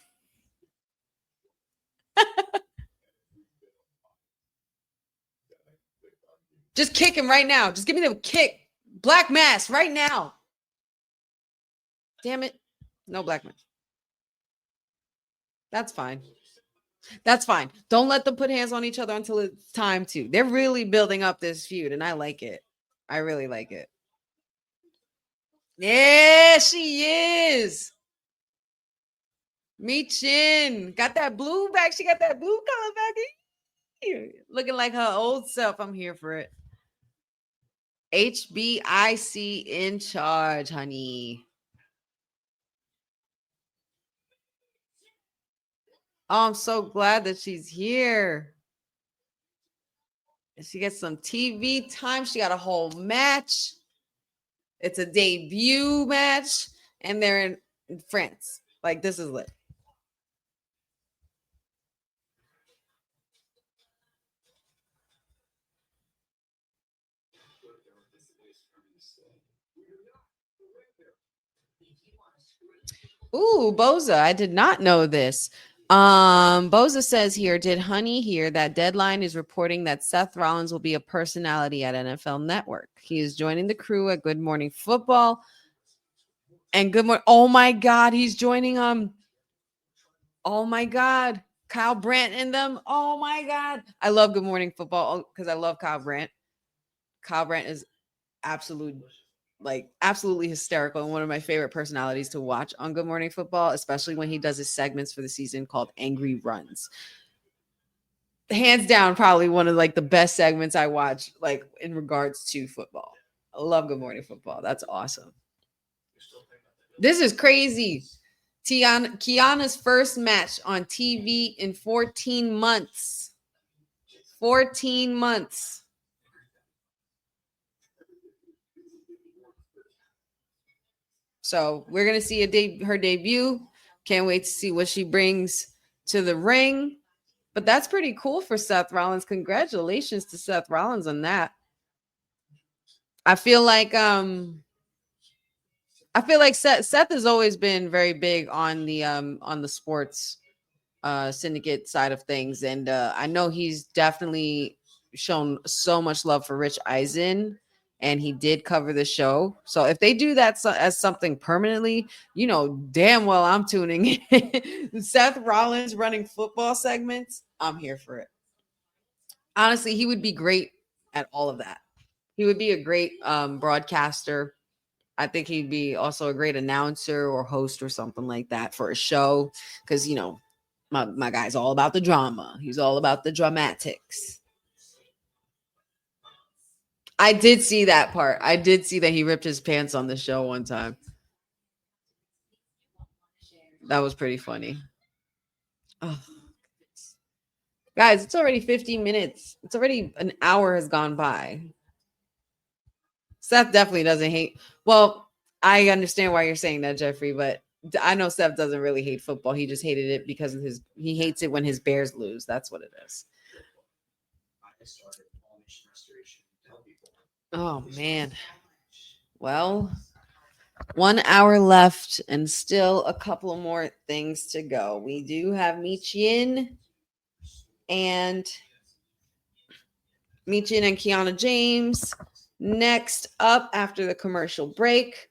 Just kick him right now. Just give me the kick. Black mass right now. Damn it. No black mass. That's fine. That's fine. Don't let them put hands on each other until it's time to. They're really building up this feud, and I like it. I really like it. Yeah, she is. Michin got that blue back. She got that blue color back. Looking like her old self. I'm here for it. HBIC in charge, honey. Oh, I'm so glad that she's here. She gets some TV time. She got a whole match. It's a debut match. and they're in France. Like, this is lit. Ooh, Boza, I did not know this. Boza says here, did Honey hear that Deadline is reporting that Seth Rollins will be a personality at NFL Network? He is joining the crew at Good Morning Football. And Good Morning. Oh my God, he's joining Oh my God, Kyle Brandt and them. Oh my God, I love Good Morning Football because I love Kyle Brandt. Kyle Brandt is absolutely hysterical and one of my favorite personalities to watch on Good Morning Football, especially when he does his segments for the season called Angry Runs. Hands down, probably one of like the best segments I watch, like in regards to football. I love Good Morning Football. That's awesome. This is crazy. Kiana's first match on TV in 14 months. 14 months. So we're going to see her debut. Can't wait to see what she brings to the ring. But that's pretty cool for Seth Rollins. Congratulations to Seth Rollins on that. I feel like Seth has always been very big on the sports syndicate side of things, and I know he's definitely shown so much love for Rich Eisen, and he did cover the show. So if they do that as something permanently, you know damn well I'm tuning in. Seth Rollins running football segments, I'm here for it. Honestly, he would be great at all of that. He would be a great broadcaster. I think he'd be also a great announcer or host or something like that for a show, because my guy's all about the drama. He's all about the dramatics. I did see that part. I did see that he ripped his pants on the show one time. That was pretty funny. Oh. Guys, it's already 15 minutes. It's already an hour has gone by. Seth definitely doesn't hate. Well, I understand why you're saying that, Jeffrey, but I know Seth doesn't really hate football. He just hated it because of he hates it when his Bears lose. That's what it is. Oh, man. Well, 1 hour left and still a couple more things to go. We do have Michin and Kiana James next up after the commercial break.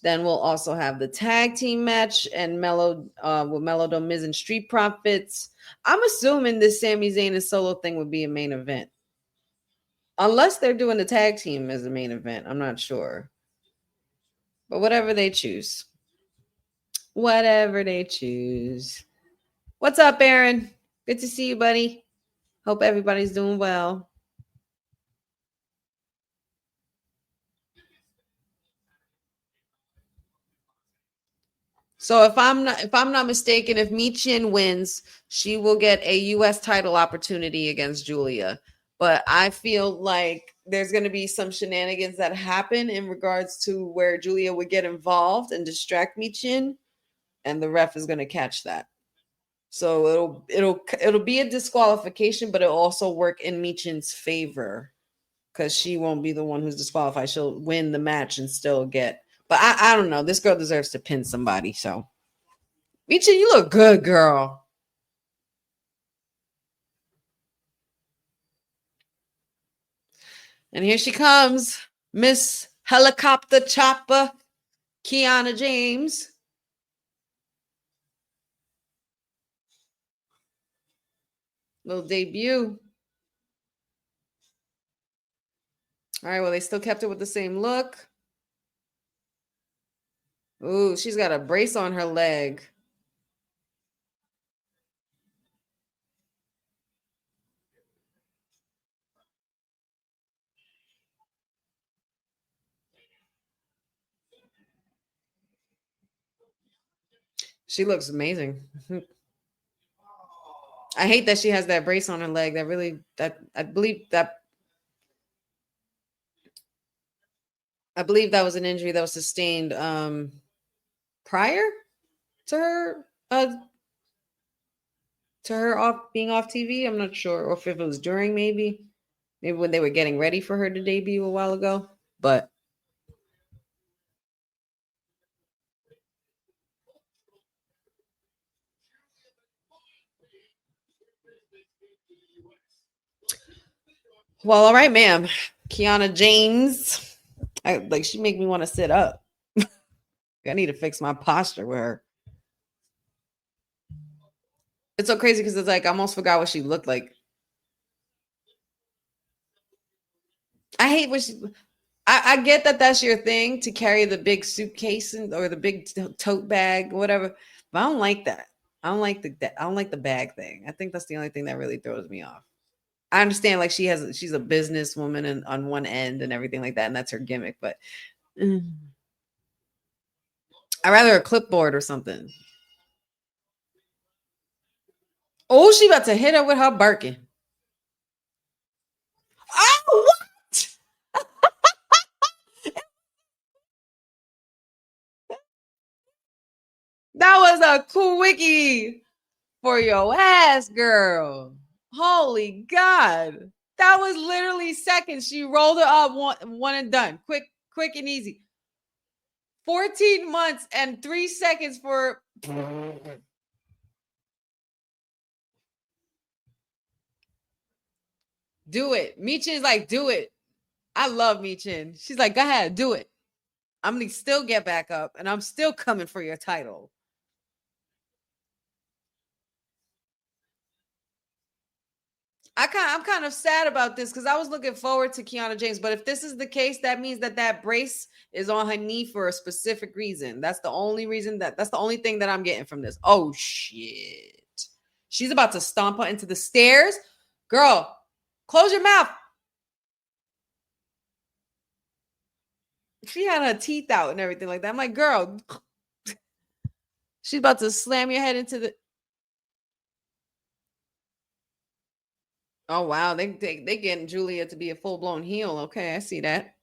Then we'll also have the tag team match and with Mello, Miz, and Street Profits. I'm assuming this Sami Zayn and solo thing would be a main event. Unless they're doing the tag team as a main event. I'm not sure. But whatever they choose. Whatever they choose. What's up, Aaron? Good to see you, buddy. Hope everybody's doing well. So if I'm not mistaken, if Michin wins, she will get a U.S. title opportunity against Julia. But I feel like there's going to be some shenanigans that happen in regards to where Julia would get involved and distract Michin, and the ref is going to catch that. So it'll be a disqualification, but it'll also work in Michin's favor because she won't be the one who's disqualified. She'll win the match and still get. But I don't know. This girl deserves to pin somebody. So, Michin, you look good, girl. And here she comes, Miss Helicopter Chopper, Kiana James. Little debut. All right, well, they still kept it with the same look. Ooh, she's got a brace on her leg. She looks amazing. I hate that she has that brace on her leg. I believe that was an injury that was sustained prior to her off being off TV. I'm not sure, or if it was during, maybe when they were getting ready for her to debut a while ago. But well, all right, ma'am. Kiana James. She make me want to sit up. I need to fix my posture with her. It's so crazy because it's like I almost forgot what she looked like. I hate when I get that that's your thing to carry the big suitcase or the big tote bag, whatever. But I don't like that. I don't like the bag thing. I think that's the only thing that really throws me off. I understand like she's a businesswoman and on one end and everything like that, and that's her gimmick. But I'd rather a clipboard or something. Oh, she about to hit her with her Birkin. Oh, what? That was a quickie for your ass, girl. Holy God. That was literally seconds. She rolled it up, one and done. Quick and easy. 14 months and 3 seconds for... Do it. Michin's like, do it. I love Michin. She's like, go ahead, do it. I'm going to still get back up, and I'm still coming for your title. I'm kind of sad about this because I was looking forward to Kiana James. But if this is the case, that means that brace is on her knee for a specific reason. That's the only reason that's the only thing that I'm getting from this. Oh, shit. She's about to stomp her into the stairs. Girl, close your mouth. She had her teeth out and everything like that. I'm like, girl, she's about to slam your head into the... Oh, wow. They getting Julia to be a full-blown heel. Okay, I see that.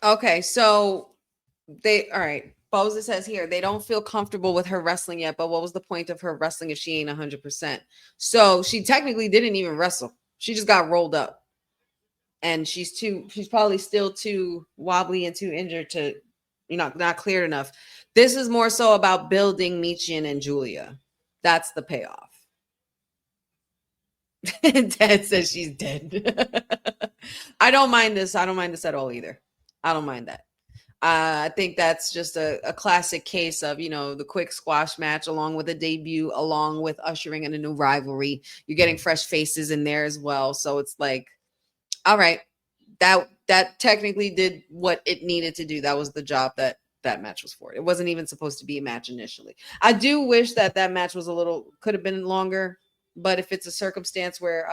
Okay, so all right. Boza says here, they don't feel comfortable with her wrestling yet, but what was the point of her wrestling if she ain't 100%? So she technically didn't even wrestle. She just got rolled up. And she's probably still too wobbly and too injured to, not cleared enough. This is more so about building Michin and Julia. That's the payoff. Dad says she's dead. I don't mind this. I don't mind this at all either. I don't mind that. I think that's just a classic case of, the quick squash match along with a debut, along with ushering in a new rivalry. You're getting fresh faces in there as well. So it's like, all right, that technically did what it needed to do. That was the job that match was for. It wasn't even supposed to be a match initially. I do wish that match was could have been longer, but if it's a circumstance where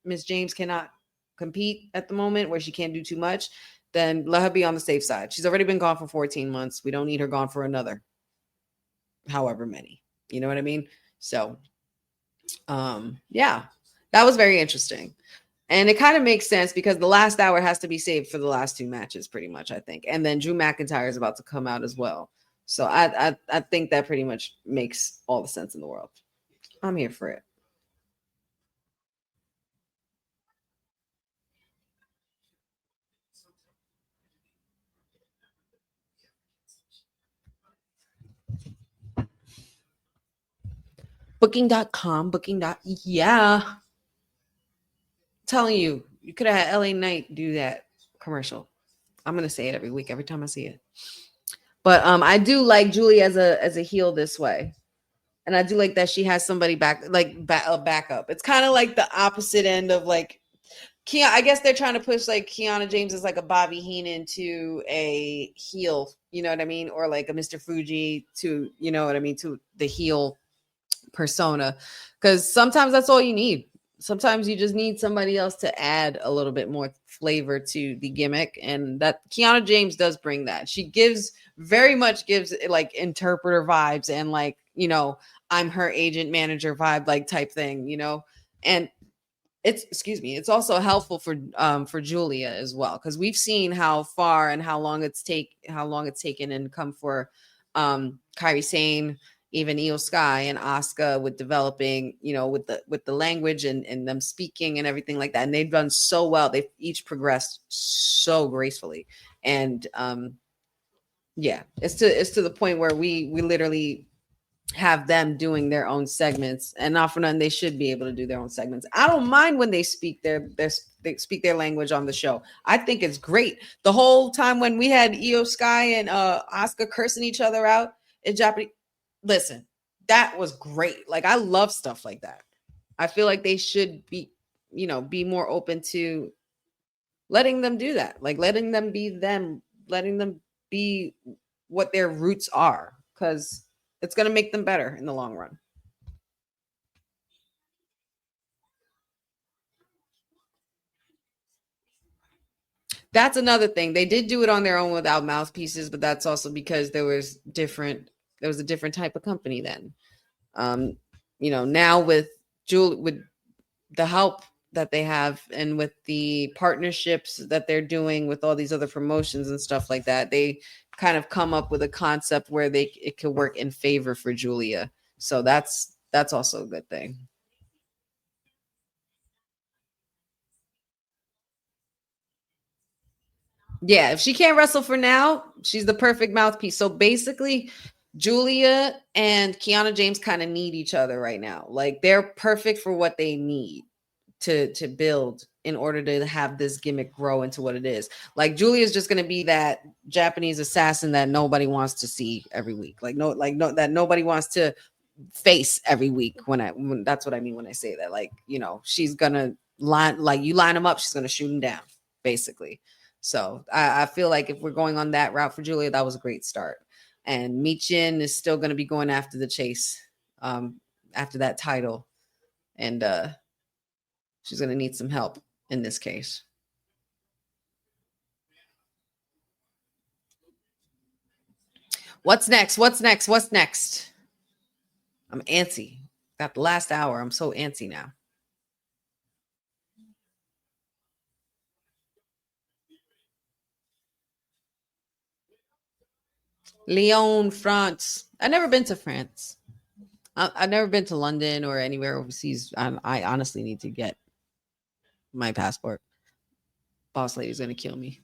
Miss James cannot compete at the moment, where she can't do too much, then let her be on the safe side. She's already been gone for 14 months. We don't need her gone for another however many. You know what I mean? So, yeah, that was very interesting. And it kind of makes sense because the last hour has to be saved for the last two matches, pretty much, I think. And then Drew McIntyre is about to come out as well. So I think that pretty much makes all the sense in the world. I'm here for it. Booking.com, yeah. Telling you, you could have had LA Knight do that commercial. I'm gonna say it every week, every time I see it. But I do like Julie as a heel this way, and I do like that she has somebody backup. It's kind of like the opposite end of like I guess they're trying to push like Kiana James as like a Bobby Heenan to a heel, you know what I mean, or like a Mr. Fuji to, you know what I mean, to the heel persona, because sometimes that's all you need. Sometimes you just need somebody else to add a little bit more flavor to the gimmick, and that Kiana James does bring that. She very much gives like interpreter vibes and like, I'm her agent manager vibe, like type thing, and it's also helpful for Julia as well, because we've seen how far and how long it's taken and come for Kairi Sane, even Io Sky and Asuka with developing, with the language and them speaking and everything like that. And they've done so well. They've each progressed so gracefully. And yeah, it's to the point where we literally have them doing their own segments, and not for nothing, they should be able to do their own segments. I don't mind when they speak they speak their language on the show. I think it's great. The whole time when we had Io Sky and Asuka cursing each other out in Japanese, listen, that was great. Like, I love stuff like that. I feel like they should be, be more open to letting them do that, like letting them be them, letting them be what their roots are, because it's going to make them better in the long run. That's another thing. They did do it on their own without mouthpieces, but that's also because there was a different type of company then. Now with the help that they have and with the partnerships that they're doing with all these other promotions and stuff like that, they kind of come up with a concept where it could work in favor for Julia. So that's also a good thing. Yeah, if she can't wrestle for now, she's the perfect mouthpiece. So basically, Julia and Kiana James kind of need each other right now. Like, they're perfect for what they need to build in order to have this gimmick grow into what it is. Like, Julia is just going to be that Japanese assassin that nobody wants to see every week. That nobody wants to face every week. When that's what I mean when I say that. Like, she's gonna line them up, she's gonna shoot them down, basically. So I feel like if we're going on that route for Julia, that was a great start. And Michin is still going to be going after the chase after that title. And she's going to need some help in this case. What's next? I'm antsy. Got the last hour. I'm so antsy now. Lyon, France. I've never been to France. I've never been to London or anywhere overseas. I honestly need to get my passport. Boss lady's going to kill me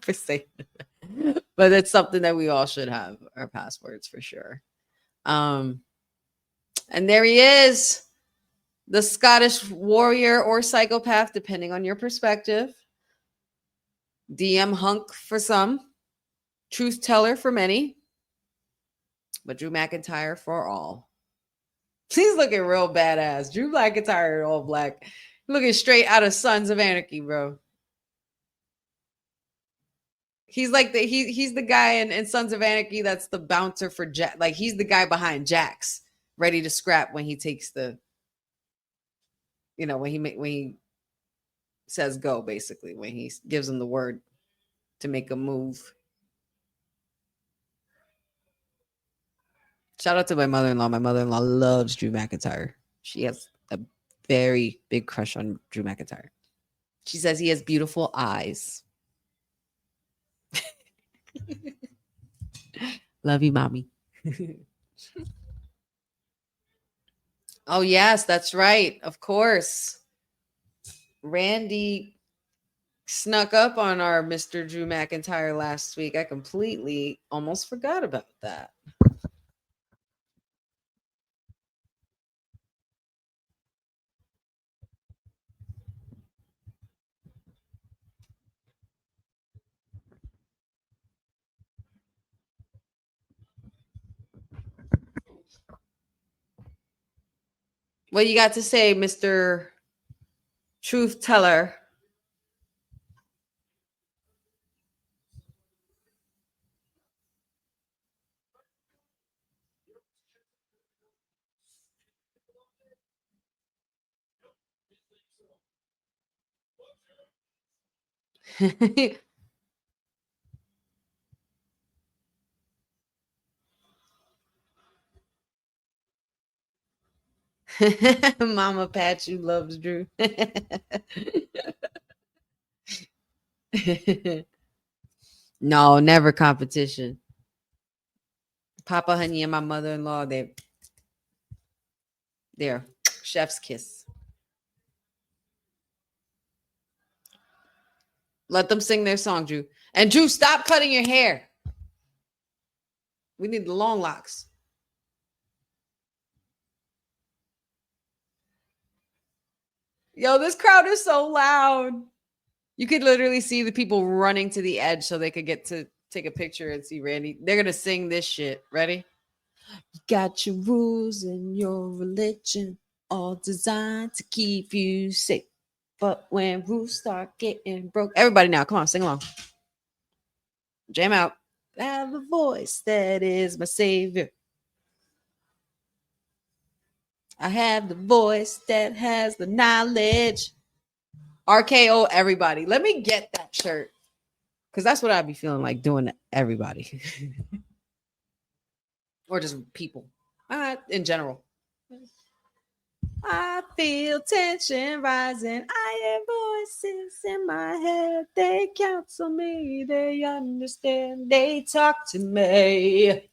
for saying that. But it's something that we all should have, our passports, for sure. And there he is, the Scottish warrior or psychopath, depending on your perspective. DM hunk for some, truth teller for many, but Drew McIntyre for all. He's looking real badass. Drew McIntyre in all black, looking straight out of Sons of Anarchy, bro. He's like he's the guy in Sons of Anarchy that's the bouncer for Jack. Like, he's the guy behind Jax, ready to scrap when he takes the, when he says go, basically, when he gives him the word to make a move. Shout out to my mother-in-law. My mother-in-law loves Drew McIntyre. She has a very big crush on Drew McIntyre. She says he has beautiful eyes. Love you, mommy. Oh, yes, that's right. Of course. Randy snuck up on our Mr. Drew McIntyre last week. I completely almost forgot about that. What you got to say, Mr. Truth Teller? Mama Pachu loves Drew. No, never competition. Papa Honey and my mother-in-law, they're chef's kiss. Let them sing their song, Drew. And Drew, stop cutting your hair. We need the long locks. Yo, this crowd is so loud. You could literally see the people running to the edge so they could get to take a picture and see Randy. They're going to sing this shit. Ready? You got your rules and your religion all designed to keep you safe. But when rules start getting broke, everybody now, come on, sing along. Jam out. I have a voice that is my savior. I have the voice that has the knowledge. RKO, everybody. Let me get that shirt. Because that's what I'd be feeling like doing to everybody. Or just people. In general. I feel tension rising. I hear voices in my head. They counsel me. They understand. They talk to me.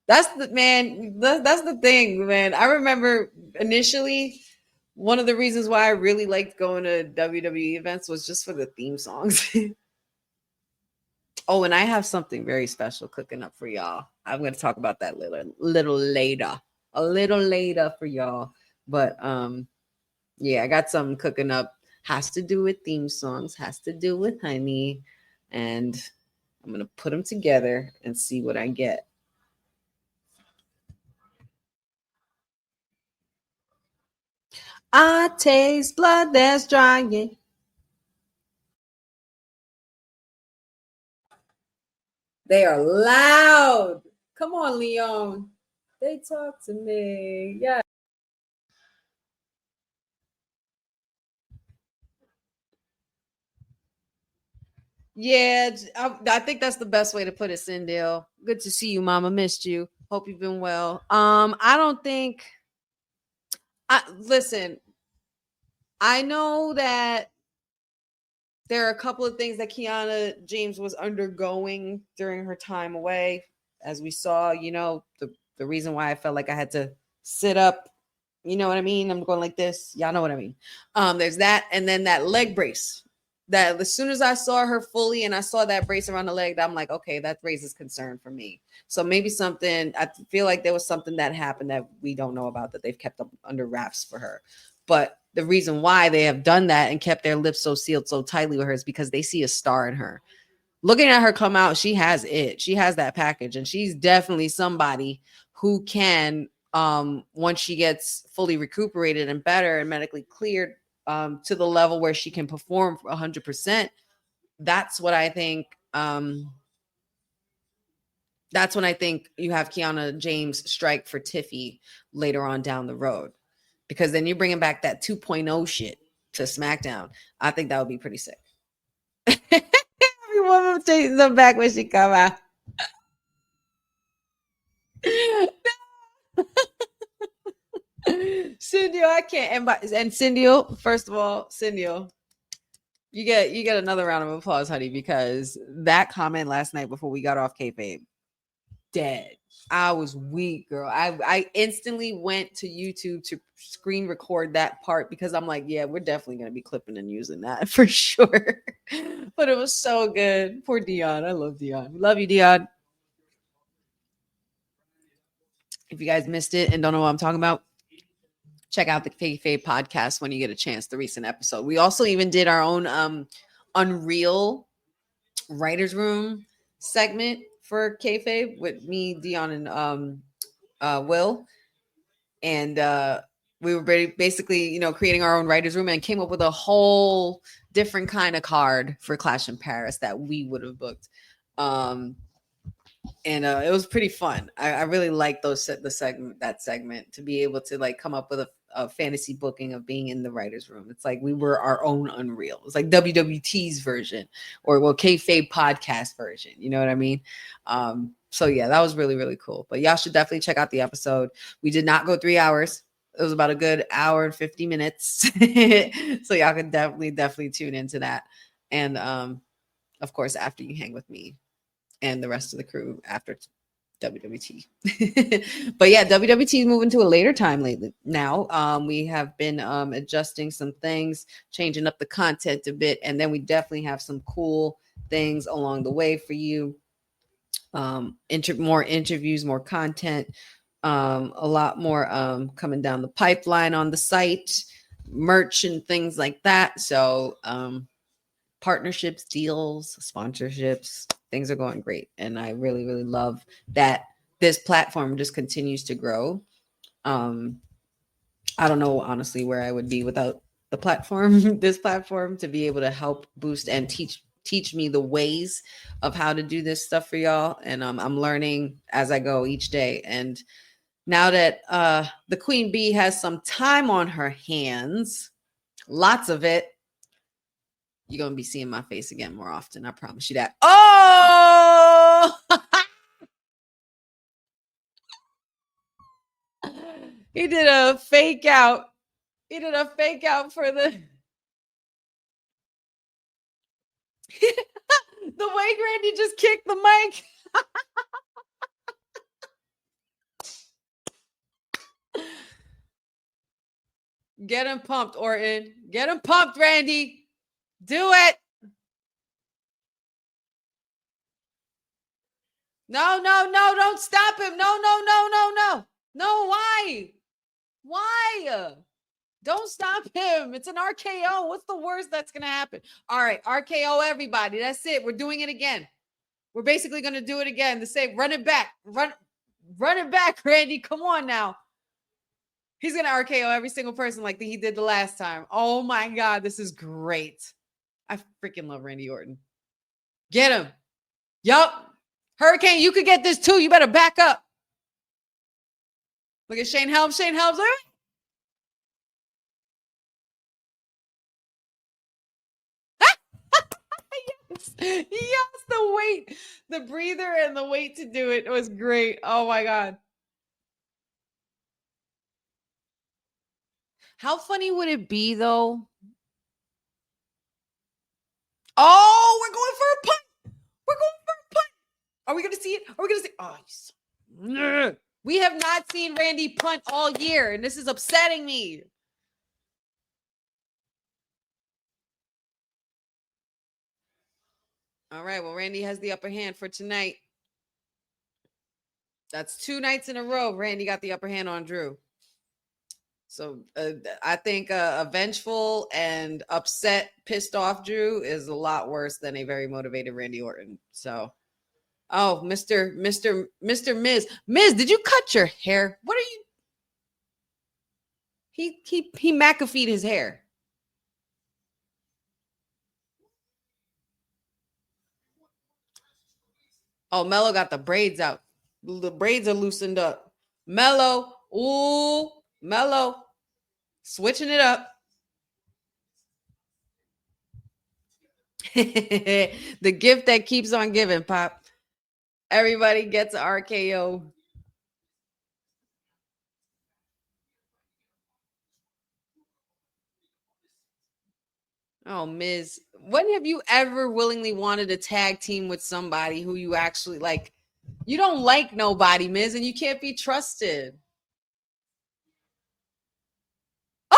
That's the man. That's the thing, man. I remember initially one of the reasons why I really liked going to WWE events was just for the theme songs. Oh, and I have something very special cooking up for y'all. I'm going to talk about that little later for y'all. But yeah, I got something cooking up. Has to do with theme songs. Has to do with honey, and I'm going to put them together and see what I get. I taste blood that's drying. They are loud. Come on, Leon. They talk to me. Yeah. Yeah, I think that's the best way to put it, Cindale. Good to see you, Mama. Missed you. Hope you've been well. I don't think. Listen. I know that there are a couple of things that Kiana James was undergoing during her time away, as we saw. You know, the reason why I felt like I had to sit up. You know what I mean? I'm going like this. Y'all know what I mean. There's that, and then that leg brace. That as soon as I saw her fully and I saw that brace around the leg, I'm like, okay, that raises concern for me. So maybe something, I feel like there was something that happened that we don't know about that they've kept up under wraps for her. But the reason why they have done that and kept their lips so sealed so tightly with her is because they see a star in her. Looking at her come out, she has it. She has that package, and she's definitely somebody who can, once she gets fully recuperated and better and medically cleared, to the level where she can perform 100%. That's what I think. That's when I think you have Kiana James strike for Tiffy later on down the road, because then you're bringing back that 2.0 shit to SmackDown. I think that would be pretty sick. Every woman takes them back when she come out. Cindy, I can't. And Cindy, first of all, Cindy, you get another round of applause, honey, because that comment last night before we got off kayfabe, dead. I was weak, girl. I instantly went to YouTube to screen record that part because I'm like, yeah, we're definitely gonna be clipping and using that for sure. But it was so good. Poor Dion. I love Dion. Love you, Dion. If you guys missed it and don't know what I'm talking about, check out the Kayfabe podcast when you get a chance, the recent episode. We also even did our own Unreal Writers Room segment for Kayfabe with me, Dion, and Will. And we were basically, you know, creating our own writers room and came up with a whole different kind of card for Clash in Paris that we would have booked. And it was pretty fun. I really liked that segment to be able to like come up with a fantasy booking of being in the writer's room. It's like we were our own Unreal. It's like WWT's version, or kayfabe podcast version. You know what I mean? So yeah, that was really, really cool. But y'all should definitely check out the episode. We did not go 3 hours. It was about a good hour and 50 minutes. So y'all can definitely tune into that. And of course, after you hang with me and the rest of the crew after WWT. But yeah, WWT is moving to a later time lately now. We have been adjusting some things, changing up the content a bit, and then we definitely have some cool things along the way for you. More interviews, more content, a lot more coming down the pipeline on the site, merch and things like that. So partnerships, deals, sponsorships, things are going great. And I really, really love that this platform just continues to grow. I don't know, honestly, where I would be without the platform, this platform, to be able to help boost and teach me the ways of how to do this stuff for y'all. And I'm learning as I go each day. And now that the Queen Bee has some time on her hands, lots of it, you're going to be seeing my face again more often. I promise you that. Oh! He did a fake out. He did a fake out for the the way Randy just kicked the mic. Get him pumped, Orton. Get him pumped, Randy. Do it. No, don't stop him. No. No, why? Why? Don't stop him. It's an RKO. What's the worst that's going to happen? All right, RKO everybody. That's it. We're doing it again. We're basically going to do it again. The same. Run it back. Run it back, Randy. Come on now. He's going to RKO every single person like he did the last time. Oh my God, this is great. I freaking love Randy Orton. Get him. Yup. Hurricane, you could get this too. You better back up. Look at Shane Helms. Shane Helms. Yes, the weight, the breather and the weight to do it was great. Oh my God. How funny would it be though? Oh, we're going for a punt. We're going for a punt. Are we going to see it? Are we going to see? Oh, we have not seen Randy punt all year, and this is upsetting me. All right, well, Randy has the upper hand for tonight. That's 2 nights in a row. Randy got the upper hand on Drew. So I think a vengeful and upset, pissed off Drew is a lot worse than a very motivated Randy Orton. So, oh, Mr. Miz. Miz, did you cut your hair? What are you? He McAfee'd his hair. Oh, Mello got the braids out. The braids are loosened up. Mello, ooh, Mello, switching it up. The gift that keeps on giving, Pop. Everybody gets an RKO. Oh, Miz, when have you ever willingly wanted a tag team with somebody who you actually like? You don't like nobody, Miz, and you can't be trusted. Oh!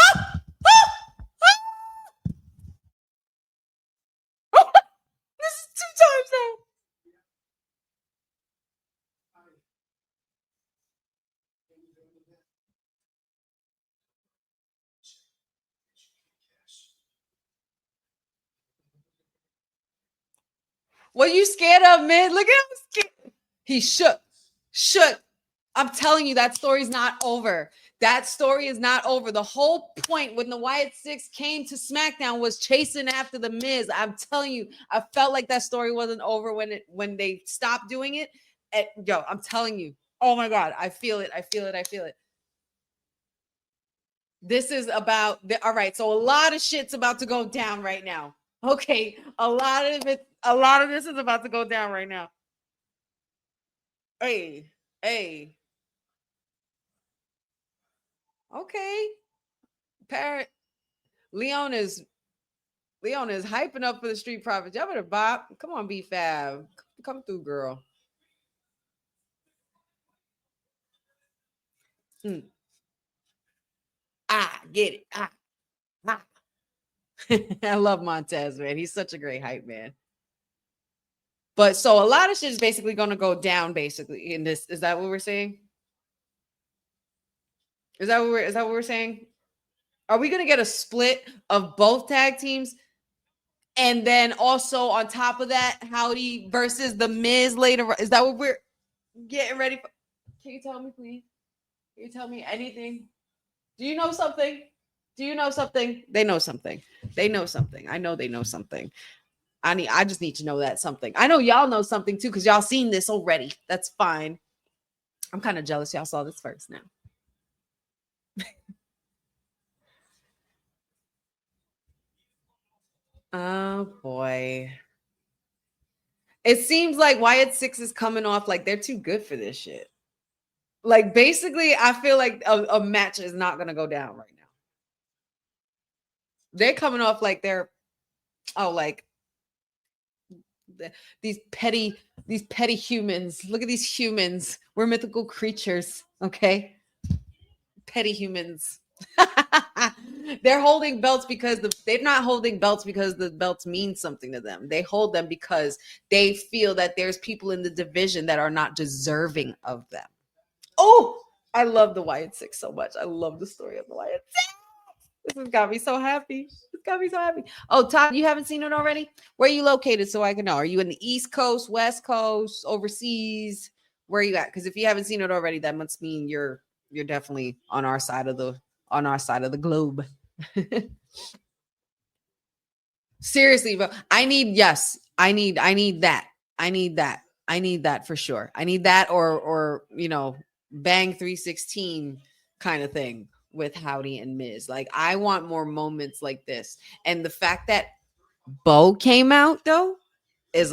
This is 2 times now. What you scared of, man? Look at him scared. He shook. I'm telling you, that story's not over. That story is not over. The whole point when the Wyatt Six came to SmackDown was chasing after the Miz. I'm telling you, I felt like that story wasn't over when they stopped doing it. Yo, I'm telling you. Oh my God, I feel it. This is about all right. So a lot of shit's about to go down right now. Okay, a lot of this is about to go down right now. Hey. Okay. Parrot. Leon is hyping up for the Street Profits. Y'all better bop. Come on, B-Fab. Come through, girl. Get it. I love Montez, man. He's such a great hype man. But so a lot of shit is basically going to go down basically in this. Is that what we're saying? Is that what we're saying? Are we going to get a split of both tag teams? And then also on top of that, Howdy versus The Miz later. Is that what we're getting ready for? Can you tell me, please? Can you tell me anything? Do you know something? Do you know something? They know something. They know something. I know they know something. I just need to know that something. I know y'all know something too, because y'all seen this already. That's fine. I'm kind of jealous y'all saw this first now. Oh boy. It seems like Wyatt 6 is coming off like they're too good for this shit. Like basically, I feel like a match is not gonna go down right now. They're coming off like they're like these petty humans. Look at these humans. We're mythical creatures, okay? Petty humans. They're holding belts because they're not holding belts because the belts mean something to them. They hold them because they feel that there's people in the division that are not deserving of them. Oh, I love the Wyatt 6 so much. I love the story of the Wyatt 6. This has got me so happy. It's got me so happy. Oh, Todd, you haven't seen it already? Where are you located so I can know? Are you in the East Coast, West Coast, overseas? Where are you at? Because if you haven't seen it already, that must mean you're definitely on our side of the globe. Seriously, but I need that. I need that for sure. I need that or Bang 316 kind of thing with Howdy and Miz. Like I want more moments like this. And the fact that Bo came out though is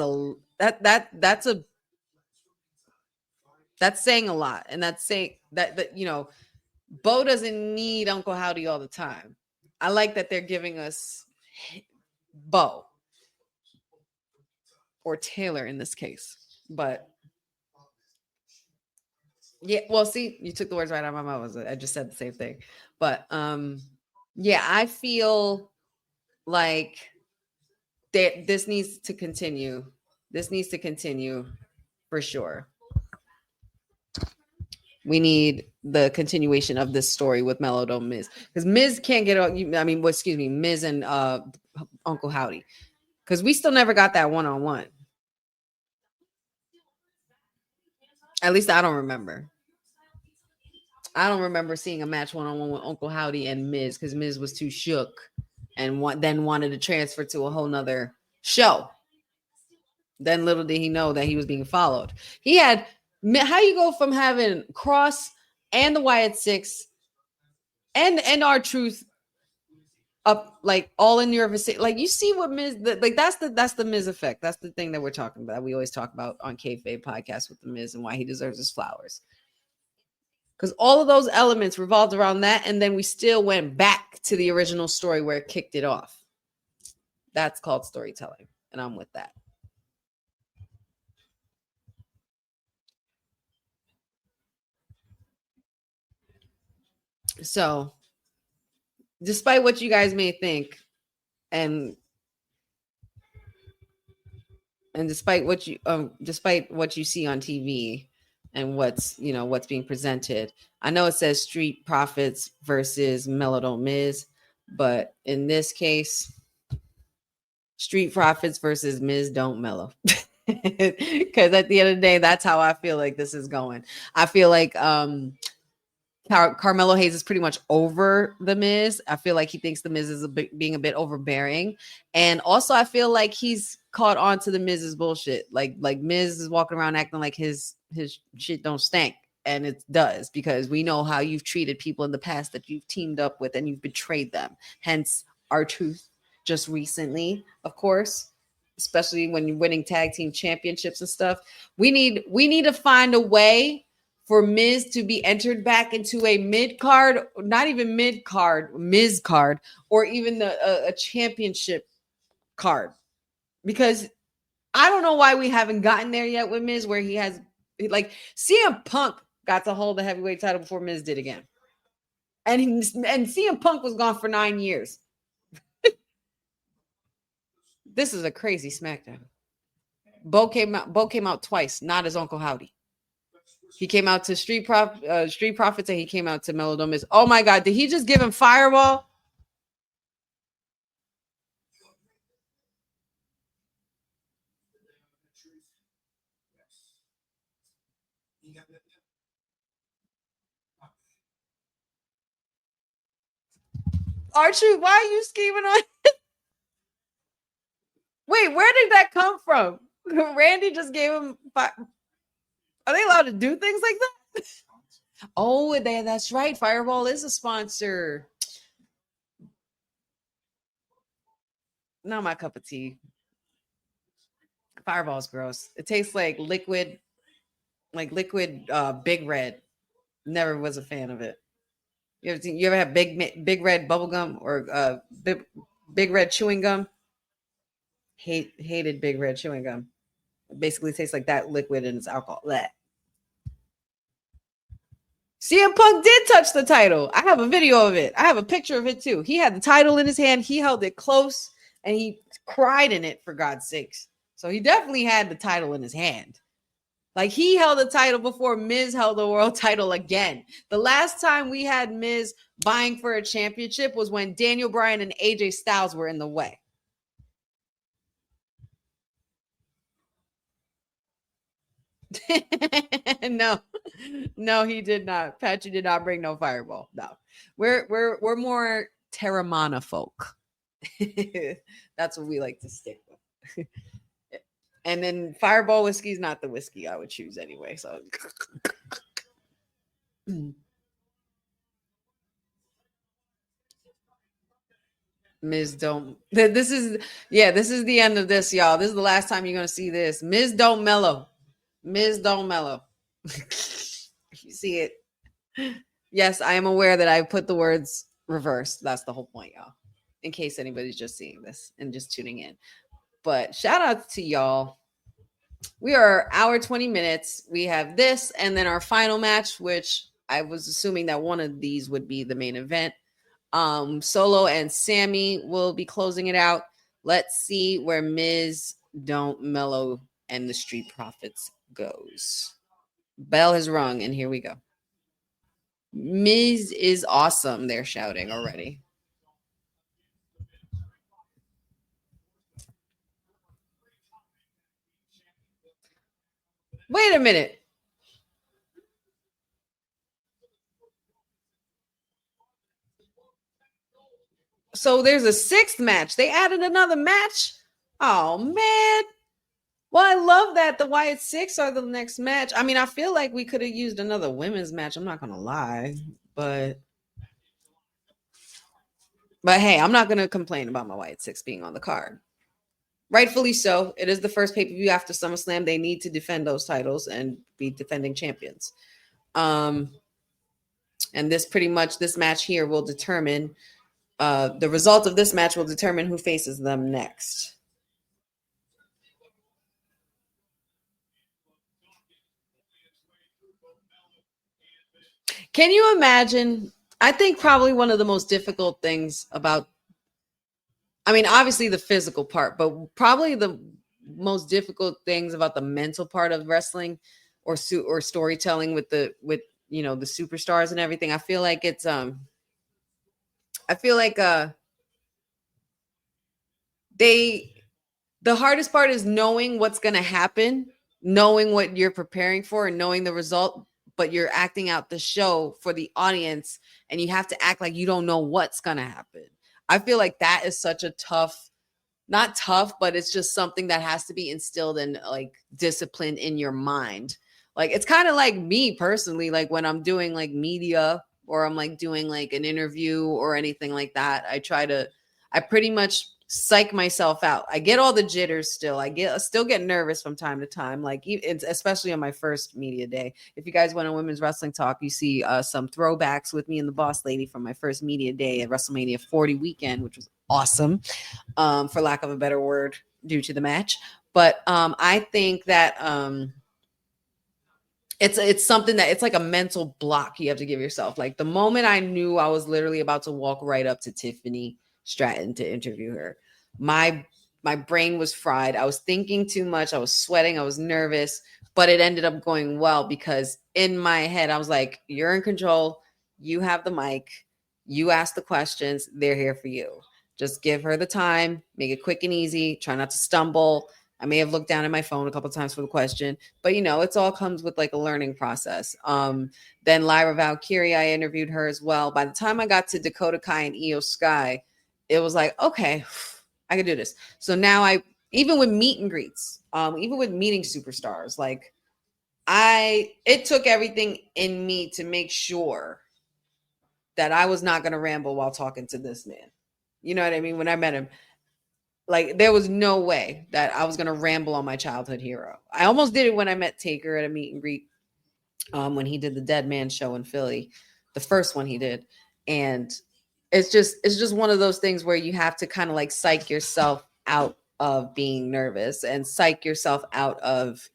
that's saying a lot. And that's saying that Bo doesn't need Uncle Howdy all the time. I like that they're giving us Bo or Taylor in this case. But yeah, well, see, you took the words right out of my mouth. I just said the same thing. But yeah, I feel like this needs to continue. This needs to continue for sure. We need the continuation of this story with Melodome Miz. Because Miz can't get on. I mean, Miz and Uncle Howdy. Because we still never got that one-on-one. At least I don't remember. I don't remember seeing a match one-on-one with Uncle Howdy and Miz because Miz was too shook and then wanted to transfer to a whole nother show. Then little did he know that he was being followed. He had, how you go from having Cross and the Wyatt 6 and R-Truth up like all in your vicinity. Like you see what Miz, like that's the Miz effect. That's the thing that we're talking about. We always talk about on Kayfabe podcast with the Miz and why he deserves his flowers. Because all of those elements revolved around that. And then we still went back to the original story where it kicked it off. That's called storytelling. And I'm with that. So, despite what you guys may think, and despite what you see on TV and what's being presented, I know it says Street Profits versus Melodome Miz, but in this case, Street Profits versus Miz Don't Mellow. Because at the end of the day, that's how I feel like this is going. I feel like Carmelo Hayes is pretty much over the Miz. I feel like he thinks the Miz is being a bit overbearing. And also I feel like he's caught on to the Miz's bullshit. Like Miz is walking around acting like his shit don't stink. And it does, because we know how you've treated people in the past that you've teamed up with and you've betrayed them. Hence R-Truth just recently, of course. especially when you're winning tag team championships and stuff. We need to find a way for Miz to be entered back into a mid card, not even mid card, Miz card, or even a championship card, because I don't know why we haven't gotten there yet with Miz, where he has, like, CM Punk got to hold the heavyweight title before Miz did again, and CM Punk was gone for 9 years. This is a crazy SmackDown. Bo came out twice, not as Uncle Howdy. He came out to Street Profits, and he came out to Melodomas. Oh my God, did he just give him Fireball? R-Truth, why are you scheming on? Wait, where did that come from? Randy just gave him. Are they allowed to do things like that? Oh, that's right. Fireball is a sponsor. Not my cup of tea. Fireball's gross. It tastes like liquid Big Red. Never was a fan of it. You ever have Big Red bubble gum or Big Red chewing gum? Hated Big Red chewing gum. It basically tastes like that liquid and it's alcohol. Blech. CM Punk did touch the title. I have a video of it. I have a picture of it too. He had the title in his hand. He held it close and he cried in it, for God's sakes. So he definitely had the title in his hand. Like, he held the title before Miz held the world title again. The last time we had Miz vying for a championship was when Daniel Bryan and AJ Styles were in the way. No, he did not. Patrick did not bring no Fireball. No, we're more Terramana folk. That's what we like to stick with. And then Fireball whiskey is not the whiskey I would choose anyway. So Miz don't. This is the end of this, y'all. This is the last time you're gonna see this. Miz don't mellow. Miz don't mellow. You see it. Yes, I am aware that I put the words reversed. That's the whole point, y'all. In case anybody's just seeing this and just tuning in. But shout out to y'all. We are hour 20 minutes. We have this and then our final match, which I was assuming that one of these would be the main event. Solo and Sammy will be closing it out. Let's see where Miz don't mellow and the Street Profits goes. Bell has rung, and here we go. Miz is awesome. They're shouting already. Wait a minute. So there's a sixth match. They added another match. Oh, man. Well, I love that the Wyatt Six are the next match. I mean, I feel like we could have used another women's match. I'm not going to lie. But hey, I'm not going to complain about my Wyatt Six being on the card. Rightfully so. It is the first pay-per-view after SummerSlam. They need to defend those titles and be defending champions. And this match here will determine the result of this match will determine who faces them next. Can you imagine? I think probably one of the most difficult things about, I mean, obviously the physical part, but probably the most difficult things about the mental part of wrestling or storytelling with the superstars and everything. I feel like it's the hardest part is knowing what's going to happen, knowing what you're preparing for and knowing the result, but you're acting out the show for the audience and you have to act like you don't know what's going to happen. I feel like that is such a not tough, but it's just something that has to be instilled in like discipline in your mind. Like, it's kind of like me personally, like when I'm doing like media or I'm like doing like an interview or anything like that, I pretty much psych myself out. I get all the jitters still. I still get nervous from time to time, like especially on my first media day. If you guys went on Women's Wrestling Talk, you see some throwbacks with me and the boss lady from my first media day at WrestleMania 40 weekend, which was awesome, for lack of a better word, due to the match. But I think that it's something that it's like a mental block you have to give yourself. Like the moment I knew I was literally about to walk right up to Tiffany Stratton to interview her, my brain was fried. I was thinking too much. I was sweating. I was nervous, but it ended up going well because in my head I was like, you're in control. You have the mic. You ask the questions. They're here for you. Just give her the time. Make it quick and easy. Try not to stumble. I may have looked down at my phone a couple of times for the question, but it's all comes with like a learning process. Then Lyra Valkyrie, I interviewed her as well. By the time I got to Dakota Kai and Io Sky, it was like, okay, I can do this. So now even with meet and greets, even with meeting superstars, like it took everything in me to make sure that I was not going to ramble while talking to this man. You know what I mean? When I met him, like there was no way that I was going to ramble on my childhood hero. I almost did it when I met Taker at a meet and greet, when he did the Dead Man show in Philly, the first one he did. And it's just one of those things where you have to kind of like psych yourself out of being nervous and psych yourself out of,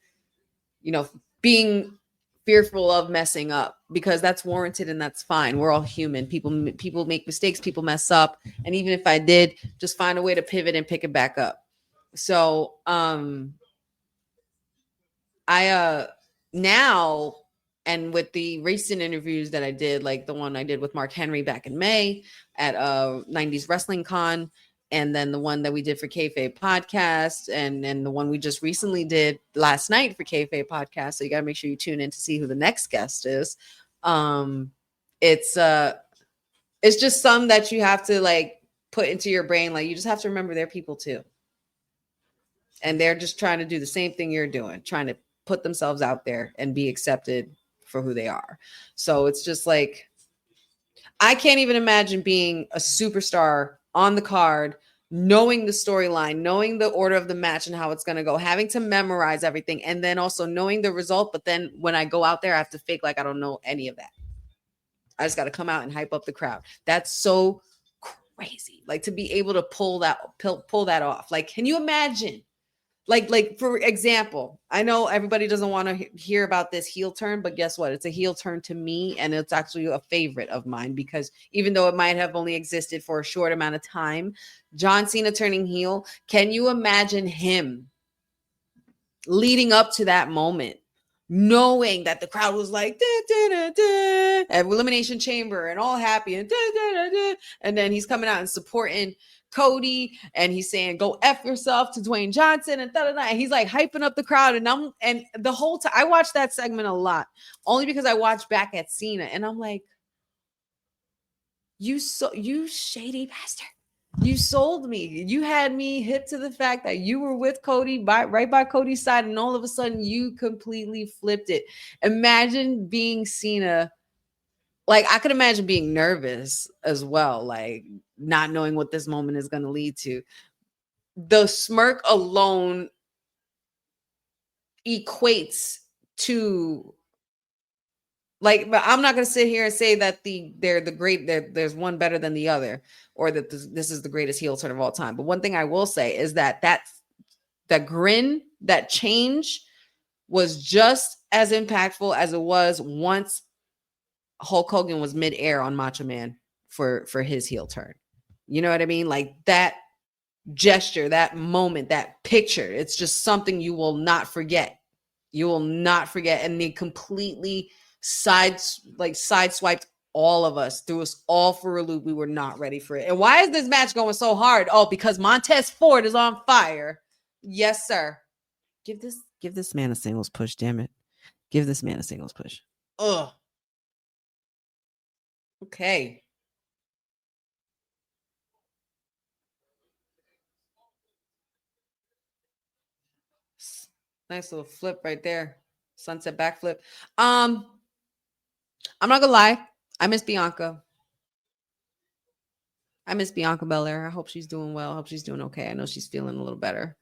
being fearful of messing up, because that's warranted and that's fine. We're all human. People make mistakes, people mess up. And even if I did, just find a way to pivot and pick it back up. So, I now, and with the recent interviews that I did, like the one I did with Mark Henry back in May at 90s Wrestling Con, and then the one that we did for Kayfabe Podcast, and the one we just recently did last night for Kayfabe Podcast. So you got to make sure you tune in to see who the next guest is. It's just some that you have to like put into your brain. Like you just have to remember they're people too. And they're just trying to do the same thing you're doing, trying to put themselves out there and be accepted for who they are. So it's just like, I can't even imagine being a superstar on the card, knowing the storyline, knowing the order of the match and how it's going to go, having to memorize everything, and then also knowing the result. But then when I go out there, I have to fake like I don't know any of that. I just got to come out and hype up the crowd. That's so crazy. Like to be able to pull that off. Like, can you imagine? Like for example, I know everybody doesn't want to hear about this heel turn, but guess what? It's a heel turn to me, and it's actually a favorite of mine, because even though it might have only existed for a short amount of time, John Cena turning heel, can you imagine him leading up to that moment, knowing that the crowd was like, da, da, da, da, at Elimination Chamber and all happy, and da, da, da, da, and then he's coming out and supporting Cody, and he's saying go F yourself to Dwayne Johnson, and da, da, da. And he's like hyping up the crowd, and the whole time I watched that segment a lot, only because I watched back at Cena, and I'm like, you shady bastard, you sold me. You had me hip to the fact that you were with Cody, right by Cody's side, and all of a sudden you completely flipped it. Imagine being Cena. Like I could imagine being nervous as well, like not knowing what this moment is going to lead to. The smirk alone equates to, like, but I'm not going to sit here and say that there's one better than the other, or that this is the greatest heel turn of all time. But one thing I will say is that grin, that change was just as impactful as it was once Hulk Hogan was midair on Macho Man for his heel turn. You know what I mean? Like that gesture, that moment, that picture, it's just something you will not forget. You will not forget. And they completely sideswiped all of us, threw us all for a loop. We were not ready for it. And why is this match going so hard? Oh, because Montez Ford is on fire. Yes, sir. Give this man a singles push, damn it. Give this man a singles push. Ugh. Okay. Nice little flip right there. Sunset backflip. I'm not gonna lie. I miss Bianca. I miss Bianca Belair. I hope she's doing well. I hope she's doing okay. I know she's feeling a little better.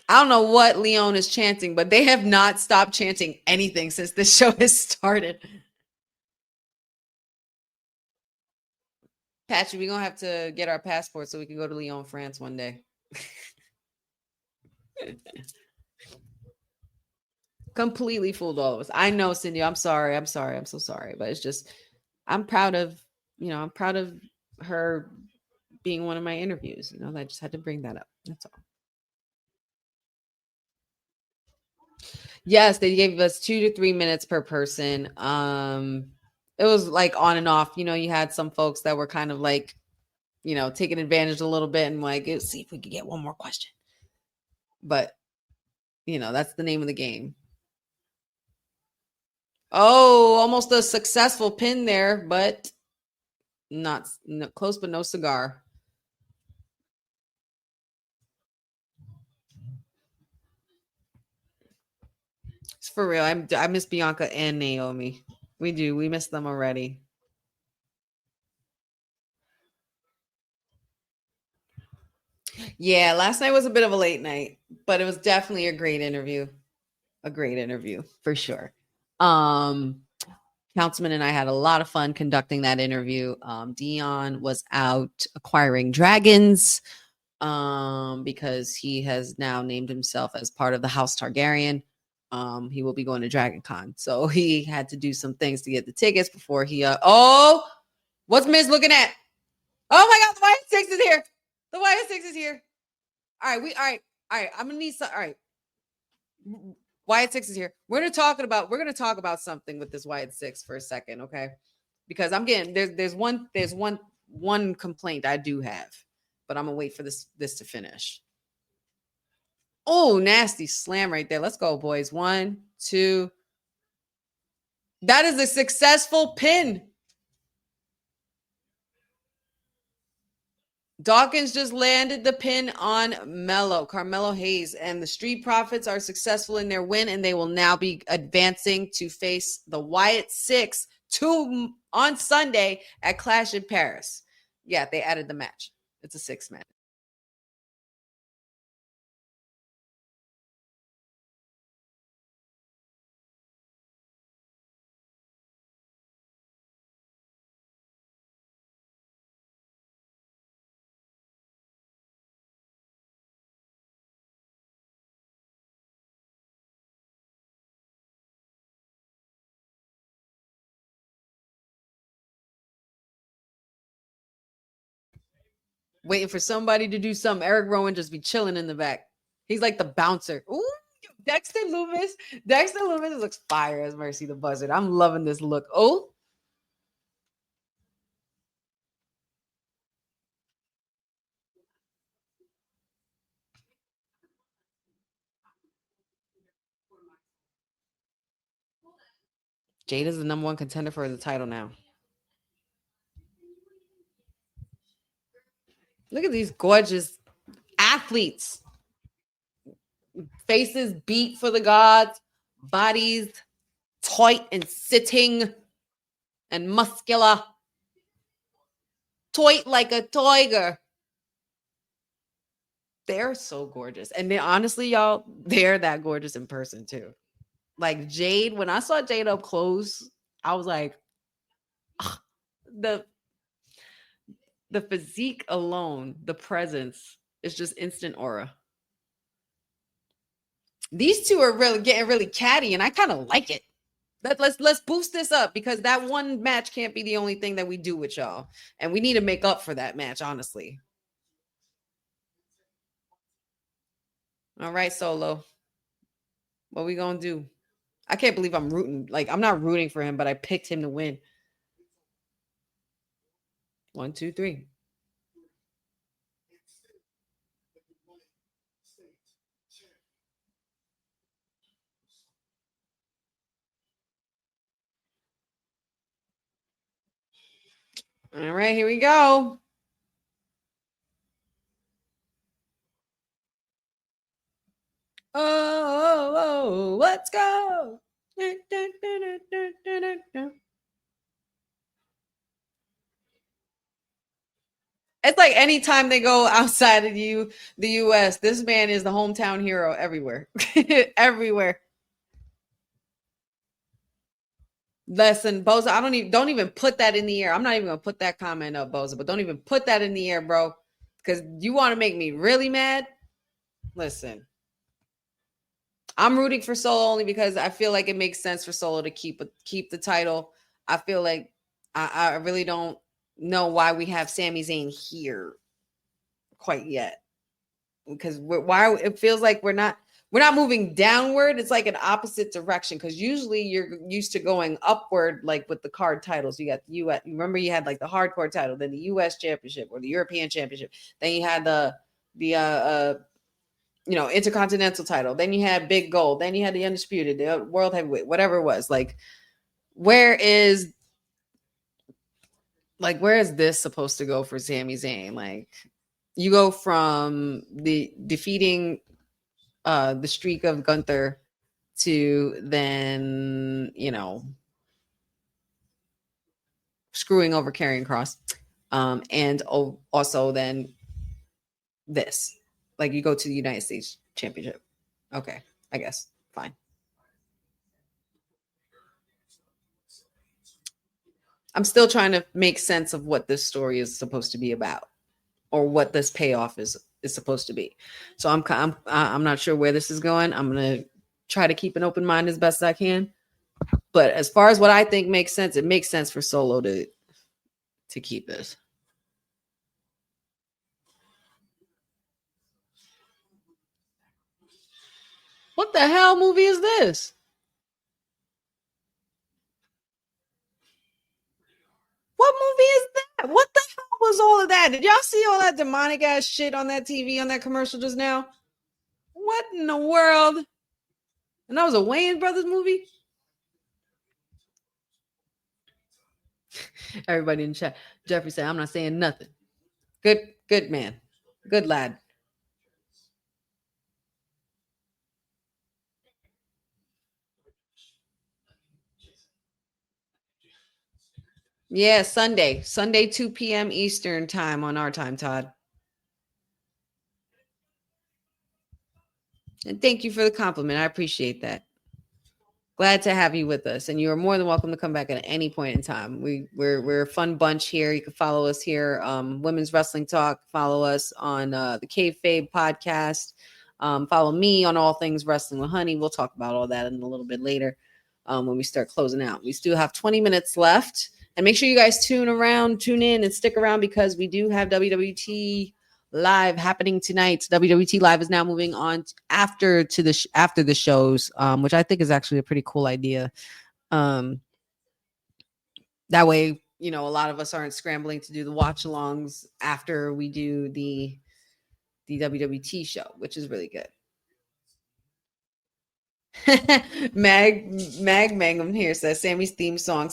I don't know what Leon is chanting, but they have not stopped chanting anything since this show has started. Patrick, we're going to have to get our passports so we can go to Lyon, France one day. Completely fooled all of us. I know, Cindy. I'm sorry. I'm so sorry. But it's just, I'm proud of her being one of my interviews. I just had to bring that up. That's all. Yes, they gave us 2 to 3 minutes per person. It was like on and off. You had some folks that were kind of like, taking advantage a little bit and like, let's see if we could get one more question. But, that's the name of the game. Oh, almost a successful pin there, but not close, but no cigar. It's for real. I miss Bianca and Naomi. We do. We miss them already. Yeah, last night was a bit of a late night, but it was definitely a great interview. A great interview for sure. Councilman and I had a lot of fun conducting that interview. Dion was out acquiring dragons because he has now named himself as part of the House Targaryen. He will be going to Dragon Con. So he had to do some things to get the tickets before he what's Miz looking at? Oh my god, the Y6 is here. The Y6 is here. All right, I'm gonna need some. All right. Wyatt 6 is here. We're gonna talk about something with this Wyatt 6 for a second, okay? Because I'm getting there's one complaint I do have, but I'm gonna wait for this to finish. Oh, nasty slam right there. Let's go, boys. 1, 2. That is a successful pin. Dawkins just landed the pin on Carmelo Hayes, and the Street Profits are successful in their win, and they will now be advancing to face the Wyatt 6 on Sunday at Clash in Paris. Yeah, they added the match. It's a 6-man. Waiting for somebody to do something. Eric Rowan just be chilling in the back. He's like the bouncer. Ooh, Dexter Loomis. Dexter Loomis looks fire as Mercy the Buzzard. I'm loving this look. Oh. Jade is the #1 contender for the title now. Look at these gorgeous athletes. Faces beat for the gods, bodies tight and sitting and muscular. Tight like a tiger. They're so gorgeous. And honestly, y'all, they're that gorgeous in person too. Like Jade, when I saw Jade up close, I was like, the physique alone, the presence is just instant aura. These two are really getting really catty, and I kind of like it. Let's boost this up, because that one match can't be the only thing that we do with y'all, and we need to make up for that match, honestly. All right, Solo. What we gonna do? I can't believe I'm rooting. Like, I'm not rooting for him, but I picked him to win. 1, 2, 3. All right, here we go. Oh, let's go. It's like anytime they go outside of the US, this man is the hometown hero everywhere. Everywhere. Listen, Boza, I don't even put that in the air. I'm not even gonna put that comment up, Boza, but don't even put that in the air, bro. Because you want to make me really mad. Listen. I'm rooting for Solo only because I feel like it makes sense for Solo to keep the title. I feel like I really don't know why we have Sami Zayn here quite yet, because it feels like we're not moving downward. It's like an opposite direction, because usually you're used to going upward, like with the card titles. You got the US. Remember, you had like the hardcore title, then the US Championship or the European Championship. Then you had the Intercontinental title. Then you had Big Gold. Then you had the Undisputed, the World Heavyweight, whatever it was. Like, where is this supposed to go for Sami Zayn? Like, you go from the defeating the streak of Gunther to then, screwing over Karrion Kross. And also then this. Like, you go to the United States Championship. Okay, I guess. Fine. I'm still trying to make sense of what this story is supposed to be about, or what this payoff is supposed to be. So I'm not sure where this is going. I'm gonna try to keep an open mind as best as I can. But as far as what I think makes sense, it makes sense for Solo to keep this. What the hell movie is this? What movie is that? What the hell was all of that? Did y'all see all that demonic ass shit on that TV, on that commercial just now? What in the world? And that was a Wayans Brothers movie? Everybody in chat. Jeffrey said, I'm not saying nothing. Good man. Good lad. Yeah, Sunday, 2 p.m. Eastern time on our time, Todd. And thank you for the compliment. I appreciate that. Glad to have you with us, and you are more than welcome to come back at any point in time. We're a fun bunch here. You can follow us here, Women's Wrestling Talk. Follow us on the Kayfabe podcast. Follow me on All Things Wrestling with Honey. We'll talk about all that in a little bit later when we start closing out. We still have 20 minutes left. And make sure you guys tune in and stick around, because we do have WWT Live happening tonight. WWT Live is now moving on after the shows, which I think is actually a pretty cool idea. That way, a lot of us aren't scrambling to do the watch-alongs after we do the WWT show, which is really good. Mag Mangum here says Sammy's theme song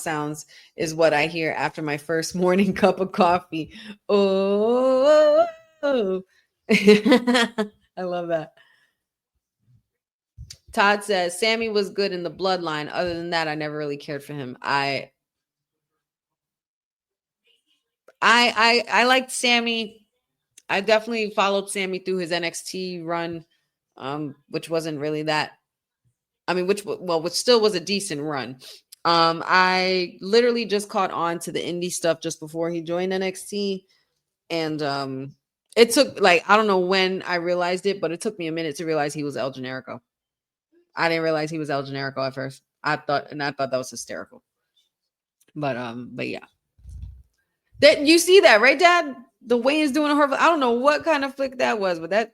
is what I hear after my first morning cup of coffee. Oh, I love that. Todd says Sammy was good in the bloodline. Other than that, I never really cared for him. I liked Sammy. I definitely followed Sammy through his NXT run, which wasn't really that. Which still was a decent run. I literally just caught on to the indie stuff just before he joined NXT. And it took, I don't know when I realized it, but it took me a minute to realize he was El Generico. I didn't realize he was El Generico at first. I thought that was hysterical. But yeah. That you see that, right, Dad? The way he's doing a horrible. I don't know what kind of flick that was, but that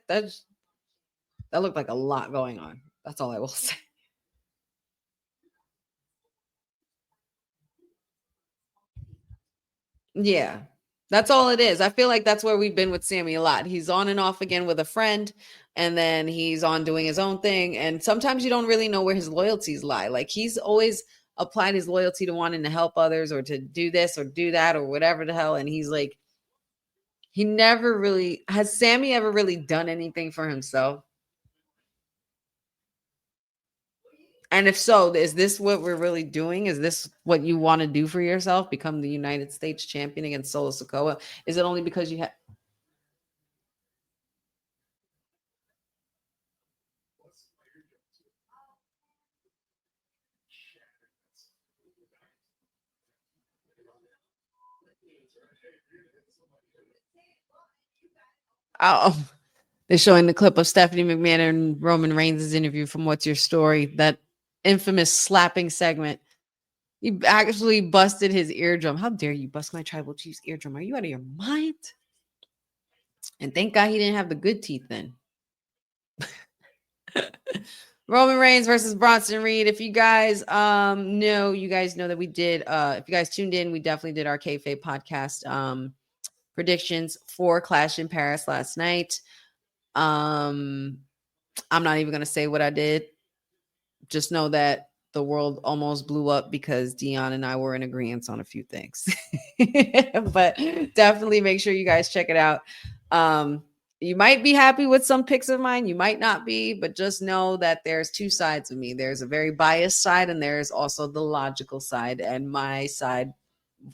looked like a lot going on. That's all I will say. Yeah, that's all it is. I feel like that's where we've been with Sammy a lot. He's on and off again with a friend, and then he's on doing his own thing. And sometimes you don't really know where his loyalties lie. Like, he's always applied his loyalty to wanting to help others or to do this or do that or whatever the hell. And he's like, he never really, has Sammy ever really done anything for himself? And if so, is this what we're really doing? Is this what you want to do for yourself? Become the United States champion against Solo Sikoa? Is it only because you have Oh, they're showing the clip of Stephanie McMahon and Roman Reigns' interview from What's Your Story, that infamous slapping segment. He actually busted his eardrum. How dare you bust my tribal chief's eardrum? Are you out of your mind? And thank God he didn't have the good teeth then. Roman Reigns versus Bronson Reed. If you guys know, you guys know that we did. If you guys tuned in, we definitely did our kayfabe podcast predictions for Clash in Paris last night. I'm not even gonna say what I did. Just know that the world almost blew up because Dion and I were in agreement on a few things. But definitely make sure you guys check it out. You might be happy with some picks of mine. You might not be, but just know that there's two sides of me. There's a very biased side and there's also the logical side. And my side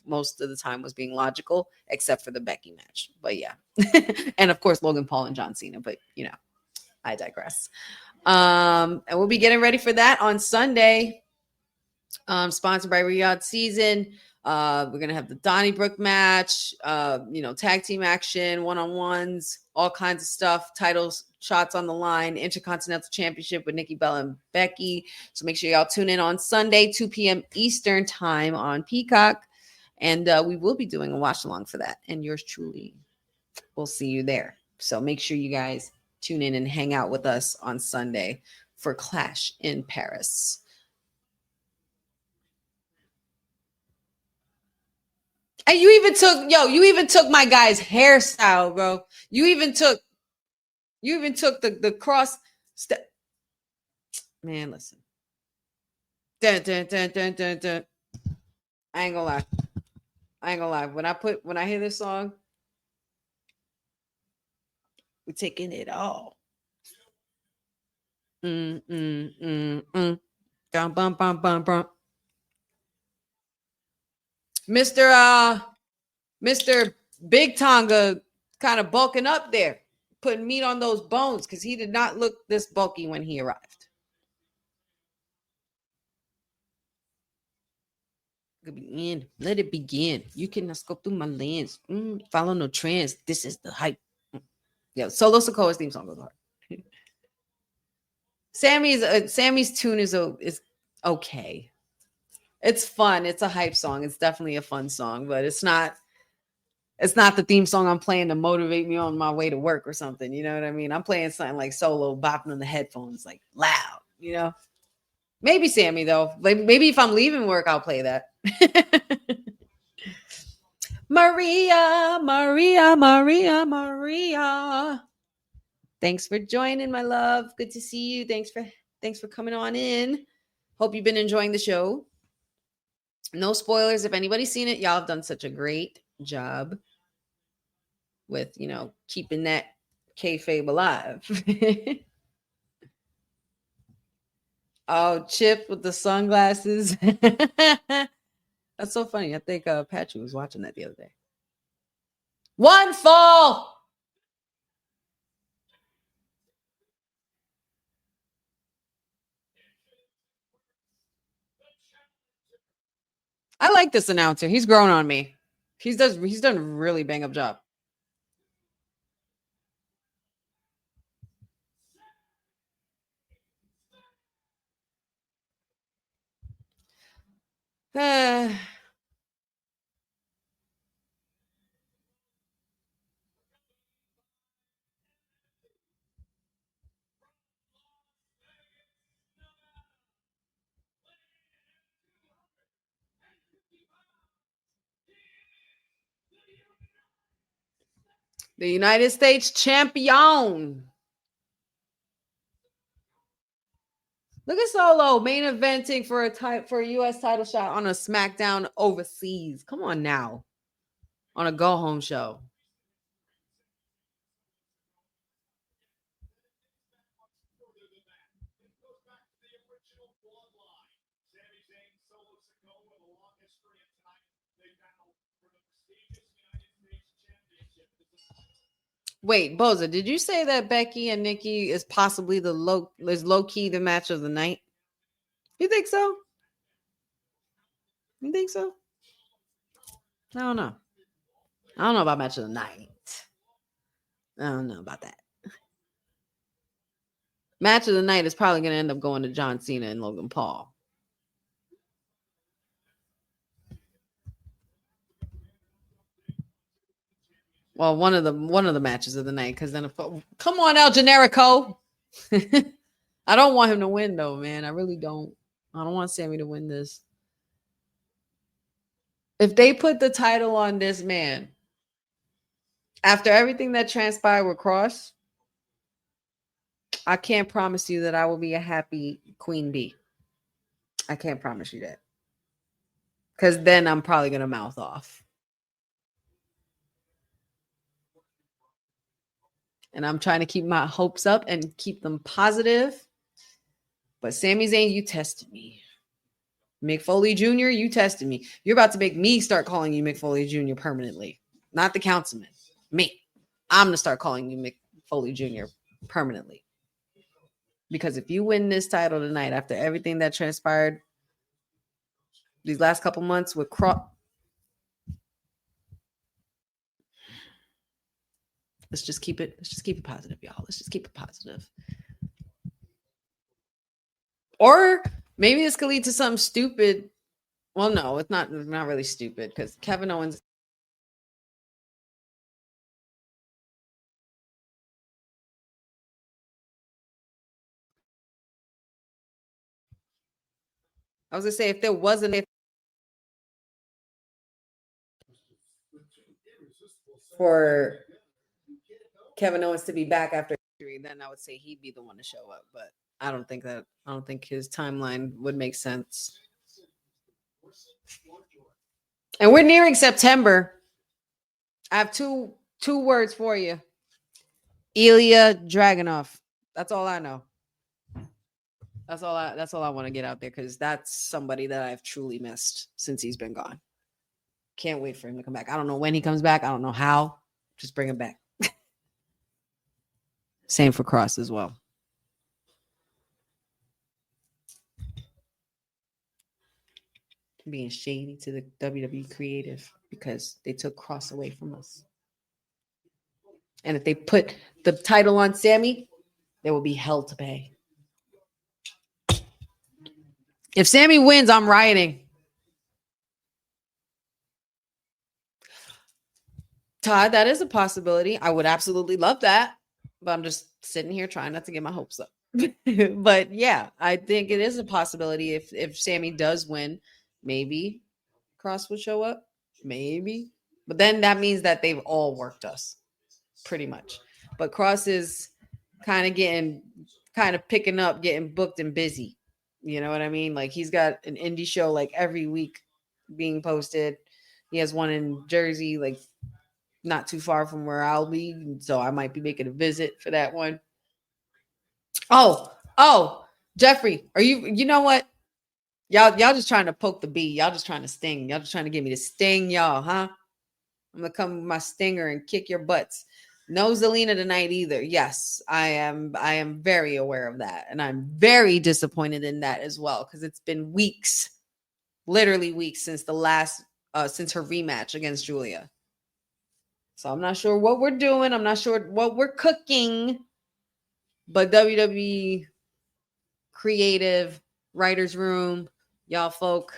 most of the time was being logical, except for the Becky match. But yeah. And of course, Logan Paul and John Cena. But you know, I digress. And we'll be getting ready for that on Sunday. Sponsored by Riyadh Season. We're gonna have the Donnybrook match, tag team action, one-on-ones, all kinds of stuff, titles, shots on the line, Intercontinental Championship with Nikki Bella and Becky. So make sure y'all tune in on Sunday, 2 p.m. Eastern time on Peacock. And we will be doing a watch along for that. And yours truly will see you there. So make sure you guys tune in and hang out with us on Sunday for Clash in Paris. And you even took my guy's hairstyle, bro. You even took the cross step. Man, listen. Dun, dun, dun, dun, dun, dun. I ain't gonna lie. When I hear this song, we're taking it all. Bum, bum, bum, bum, bum. Mr. Big Tonga kind of bulking up there, putting meat on those bones because he did not look this bulky when he arrived. Let it begin. You cannot scope through my lens. Follow no trends. This is the hype. Yeah, Solo Sokoa's theme song goes hard. Sammy's tune is okay. It's fun. It's a hype song. It's definitely a fun song, but it's not the theme song I'm playing to motivate me on my way to work or something. You know what I mean? I'm playing something like Solo, bopping on the headphones, like loud, you know? Maybe Sammy, though. Like, maybe if I'm leaving work, I'll play that. Maria. Thanks for joining, my love. Good to see you. Thanks for coming on in. Hope you've been enjoying the show. No spoilers. If anybody's seen it, y'all have done such a great job with, keeping that kayfabe alive. Oh, Chip with the sunglasses. That's so funny. I think Patrick was watching that the other day. One fall. I like this announcer. He's grown on me. He's done a really bang up job. The United States champion. Look at Solo main eventing for a U.S. title shot on a Smackdown overseas. Come on now. On a go-home show. Wait, Boza, did you say that Becky and Nikki is possibly low-key the match of the night? You think so? You think so? I don't know. I don't know about match of the night. I don't know about that. Match of the night is probably going to end up going to John Cena and Logan Paul. Well, one of the matches of the night, because then come on El Generico. I don't want him to win though, man. I really don't. I don't want Sammy to win this. If they put the title on this man after everything that transpired with Cross, I can't promise you that I will be a happy Queen Bee. I can't promise you that. Because then I'm probably going to mouth off. And I'm trying to keep my hopes up and keep them positive. But Sami Zayn, you tested me. Mick Foley Jr., you tested me. You're about to make me start calling you Mick Foley Jr. permanently. Not the councilman. Me. I'm going to start calling you Mick Foley Jr. permanently. Because if you win this title tonight, after everything that transpired these last couple months with let's just keep it positive, y'all. Let's just keep it positive. Or maybe this could lead to something stupid. Well, no, it's not really stupid because Kevin Owens. I was gonna say if there wasn't for Kevin Owens to be back after injury, then I would say he'd be the one to show up. But I don't think his timeline would make sense. And we're nearing September. I have two words for you. Ilya Dragunov. That's all I know. That's all I want to get out there because that's somebody that I've truly missed since he's been gone. Can't wait for him to come back. I don't know when he comes back. I don't know how. Just bring him back. Same for Cross as well. Being shady to the WWE creative because they took Cross away from us. And if they put the title on Sammy, there will be hell to pay. If Sammy wins, I'm rioting. Todd, that is a possibility. I would absolutely love that. But I'm just sitting here trying not to get my hopes up. But yeah, I think it is a possibility if Sammy does win, maybe Cross would show up. Maybe. But then that means that they've all worked us pretty much. But Cross is kind of picking up, getting booked and busy. You know what I mean? Like he's got an indie show like every week being posted. He has one in Jersey, like not too far from where I'll be. So I might be making a visit for that one. Oh, Jeffrey, you know what? Y'all just trying to poke the bee. Y'all just trying to sting. Y'all just trying to get me to sting y'all, huh? I'm going to come with my stinger and kick your butts. No Zelina tonight either. Yes, I am very aware of that. And I'm very disappointed in that as well. Because it's been weeks, literally weeks since since her rematch against Julia. So I'm not sure what we're doing. I'm not sure what we're cooking. But WWE creative writers room, y'all folk,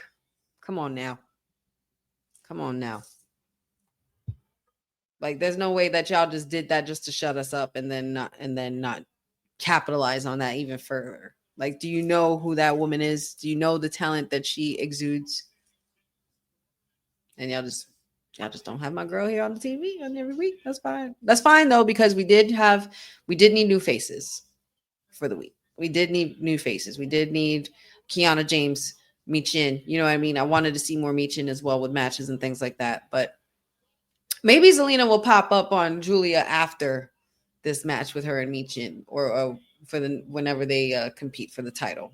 come on now. Come on now. Like, there's no way that y'all just did that just to shut us up and then not capitalize on that even further. Like, do you know who that woman is? Do you know the talent that she exudes? And y'all just don't have my girl here on the TV on every week. That's fine. That's fine though, because we did need new faces for the week. We did need new faces. We did need Kiana James, Michin. You know what I mean? I wanted to see more Michin as well with matches and things like that. But maybe Zelina will pop up on Julia after this match with her and Michin, or for whenever they compete for the title.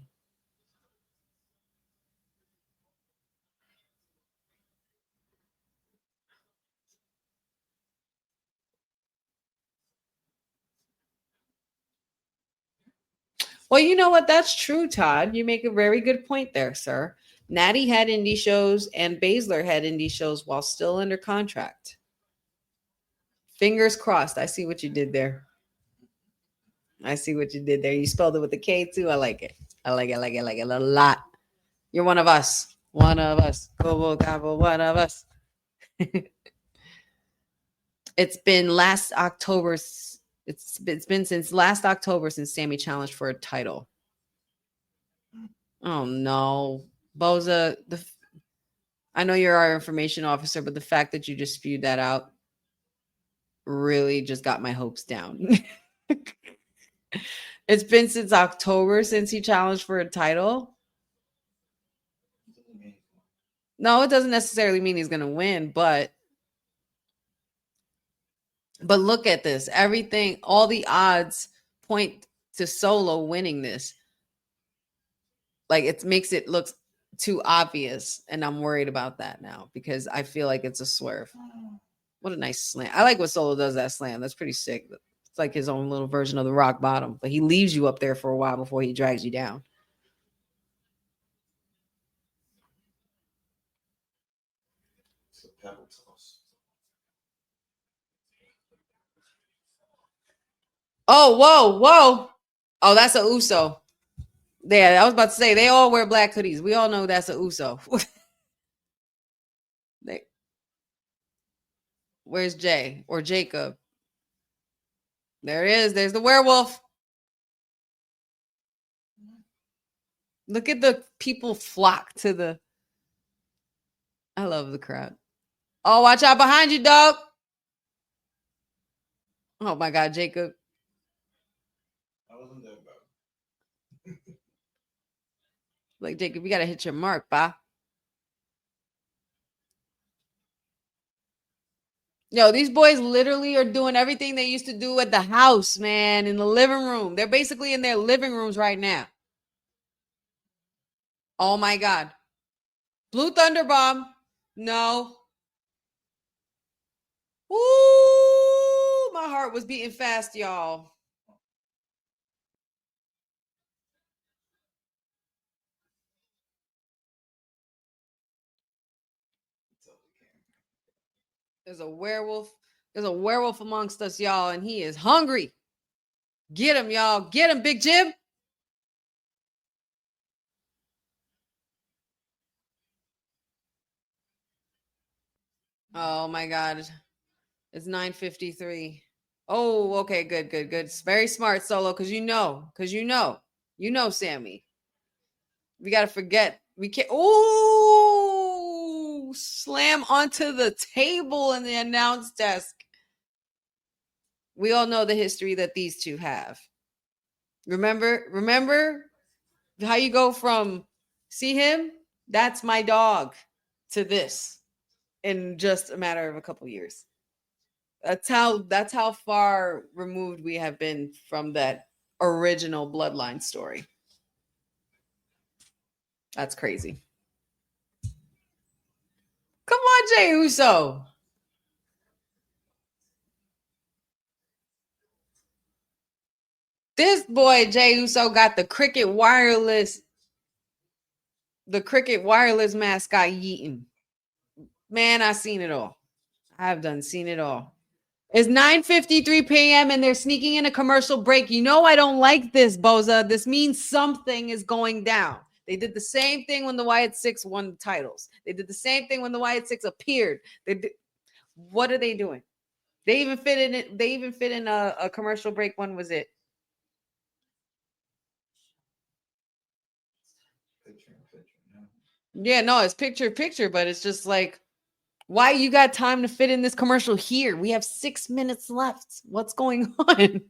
Well, you know what? That's true, Todd. You make a very good point there, sir. Natty had indie shows and Baszler had indie shows while still under contract. Fingers crossed. I see what you did there. I see what you did there. You spelled it with a K too. I like it. I like it a lot. You're one of us. One of us. Kobo Cabo, one of us. It's been last October. It's been since last October since Sammy challenged for a title. Oh no, Boza. I know you're our information officer, but the fact that you just spewed that out really just got my hopes down. It's been since October since he challenged for a title. No, it doesn't necessarily mean he's going to win, but look at this. Everything, all the odds point to Solo winning this. Like, it makes it look too obvious, and I'm worried about that now because I feel like it's a swerve. What a nice slam. I like what Solo does, that slam. That's pretty sick. It's like his own little version of the rock bottom, but he leaves you up there for a while before he drags you down. Oh, whoa. Oh, that's a Uso. Yeah, I was about to say, they all wear black hoodies. We all know that's a Uso. Where's Jay or Jacob? There it is. There's the werewolf. Look at the people flock to the... I love the crowd. Oh, watch out behind you, dog. Oh, my God, Jacob. I wasn't there, bro. Like, Jacob, you got to hit your mark, bah. Yo, these boys literally are doing everything they used to do at the house, man, in the living room. They're basically in their living rooms right now. Oh, my God. Blue Thunder Bomb. No. Ooh, my heart was beating fast, y'all. There's a werewolf. There's a werewolf amongst us, y'all, and he is hungry. Get him, y'all. Get him, Big Jim. Oh, my God. It's 9:53. Oh, okay, good. It's very smart, Solo, because you know, Sammy. We got to forget. We can't. Ooh, slam onto the table in the announce desk. We all know the history that these two have. Remember how you go from see him, that's my dog, to this in just a matter of a couple years. That's how far removed we have been from that original bloodline story. That's crazy. Come on, Jey Uso. This boy, Jey Uso, got the Cricket Wireless mascot yeeting. Man, I've seen it all. I've seen it all. It's 9:53 p.m. and they're sneaking in a commercial break. You know I don't like this, Boza. This means something is going down. They did the same thing when the Wyatt Six won the titles. They did the same thing when the Wyatt Six appeared. What are they doing? They even fit in it. They even fit in a commercial break. When was it? Yeah, no, it's picture, but it's just like, why you got time to fit in this commercial here? We have 6 minutes left. What's going on?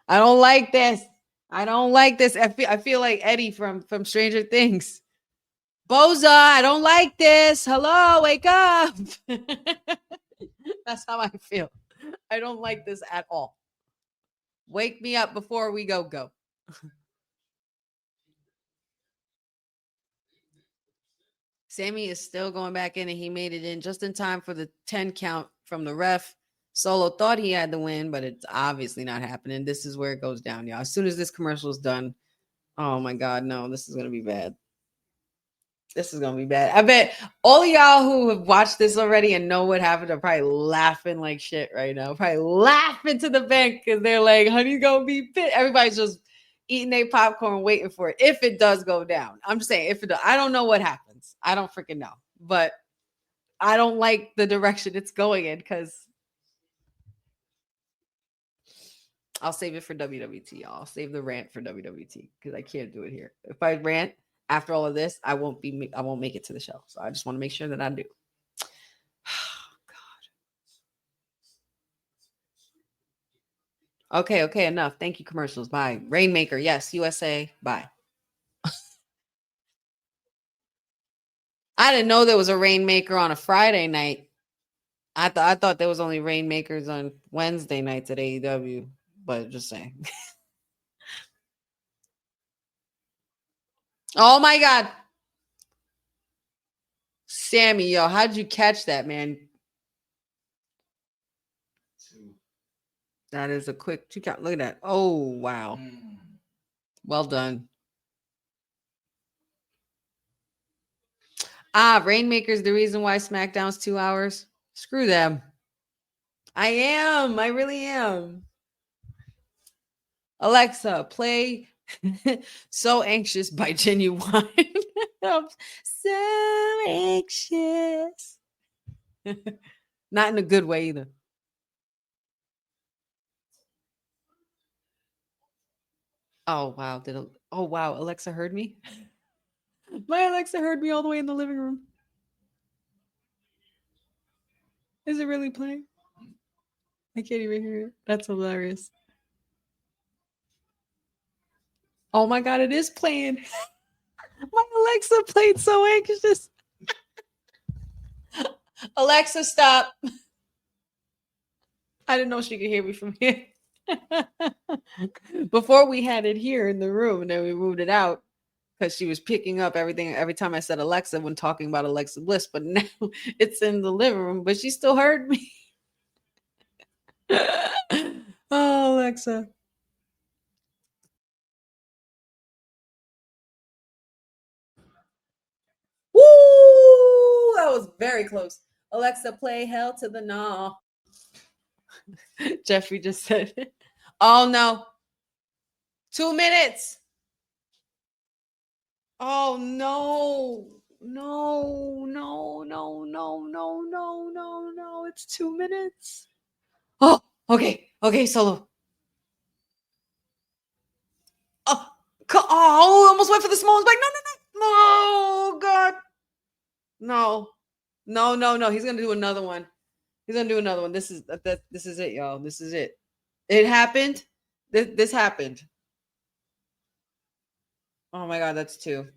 I don't like this. I feel like Eddie from Stranger Things. Boza, I don't like this. Hello, wake up. That's how I feel. I don't like this at all. Wake me up before we go. Sammy is still going back in, and he made it in just in time for the 10 count from the ref. Solo thought he had the win, but it's obviously not happening. This is where it goes down, y'all. As soon as this commercial is done, oh my God, no, this is going to be bad. This is gonna be bad. I bet all of y'all who have watched this already and know what happened are probably laughing like shit right now. Probably laughing to the bank because they're like, "Honey's gonna be pissed." Everybody's just eating their popcorn, waiting for it. If it does go down, I'm just saying. If it, does, I don't know what happens. I don't freaking know, but I don't like the direction it's going in because I'll save it for WWT. I'll save the rant for WWT because I can't do it here. If I rant after all of this, I won't make it to the show. So I just want to make sure that I do. God. Okay, enough. Thank you, commercials. Bye. Rainmaker, yes, USA. Bye. I didn't know there was a Rainmaker on a Friday night. I thought there was only Rainmakers on Wednesday nights at AEW, but just saying. Oh my God. Sammy, yo, how'd you catch that, man? That is a quick 2 count. Look at that. Oh, wow. Well done. Rainmaker's the reason why SmackDown's 2 hours. Screw them. I am. I really am. Alexa, play So Anxious by Genuine. I'm so anxious. Not in a good way either. Oh, wow. Oh, wow. Alexa heard me? My Alexa heard me all the way in the living room. Is it really playing? I can't even hear it. That's hilarious. Oh my God, it is playing. My Alexa played So Anxious. Alexa, stop. I didn't know she could hear me from here. Before we had it here in the room, and then we moved it out because she was picking up everything every time I said Alexa when talking about Alexa Bliss. But now it's in the living room, but she still heard me. Oh, Alexa. Woo! That was very close. Alexa, play Hell to the No. Jeffrey just said, oh no. 2 minutes. Oh no. No. It's 2 minutes. Oh, okay. Okay, Solo. Oh, almost went for the small ones. Like, no. Oh, God. No. He's going to do another one. This is it, y'all. This is it. It happened. This happened. Oh my God, that's 2.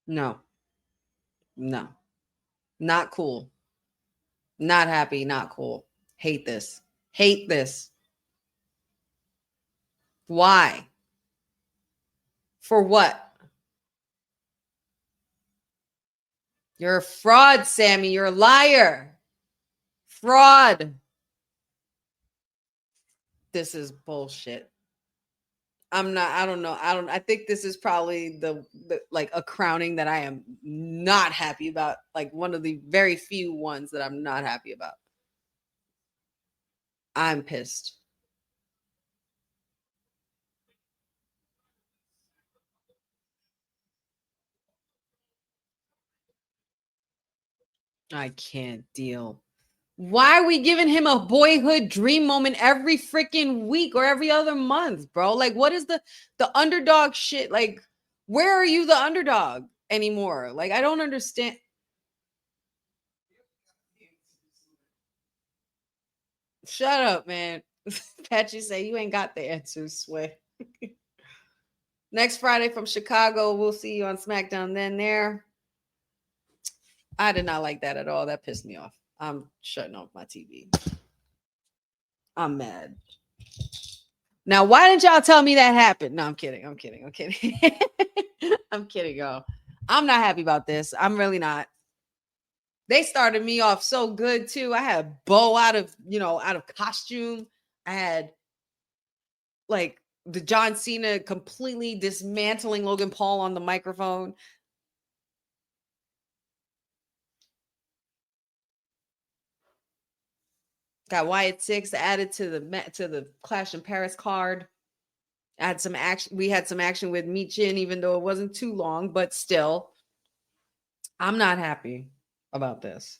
No. Not cool. Not happy, not cool. Hate this. Why? For what? You're a fraud, Sammy. You're a liar. Fraud. This is bullshit. I don't know. I think this is probably the like a crowning that I am not happy about. Like one of the very few ones that I'm not happy about. I'm pissed. I can't deal. Why are we giving him a boyhood dream moment every freaking week or every other month, bro? Like, what is the underdog shit? Like, where are you the underdog anymore? Like, I don't understand. Shut up, man. Patchy say you ain't got the answers, Sway. Next Friday from Chicago, we'll see you on SmackDown then there. I did not like that at all. That pissed me off. I'm shutting off my TV. I'm mad. Now, why didn't y'all tell me that happened? No, I'm kidding. I'm kidding. I'm kidding. I'm kidding, y'all. I'm not happy about this. I'm really not. They started me off so good too. I had Bo out of costume. I had like the John Cena completely dismantling Logan Paul on the microphone. Got Wyatt Six added to the Clash in Paris card. I had some action. We had some action with Michin, even though it wasn't too long, but still, I'm not happy about this.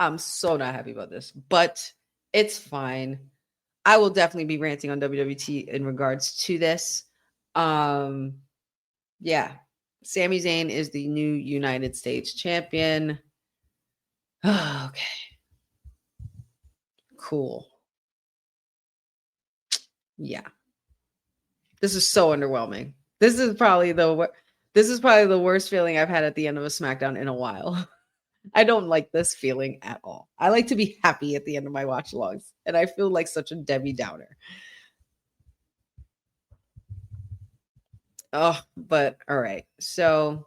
I'm so not happy about this, but it's fine. I will definitely be ranting on WWT in regards to this. Yeah. Sami Zayn is the new United States champion. Okay. Cool. Yeah. This is so underwhelming. This is probably the worst feeling I've had at the end of a SmackDown in a while. I don't like this feeling at all. I like to be happy at the end of my watch logs, and I feel like such a Debbie Downer. Oh, but all right. So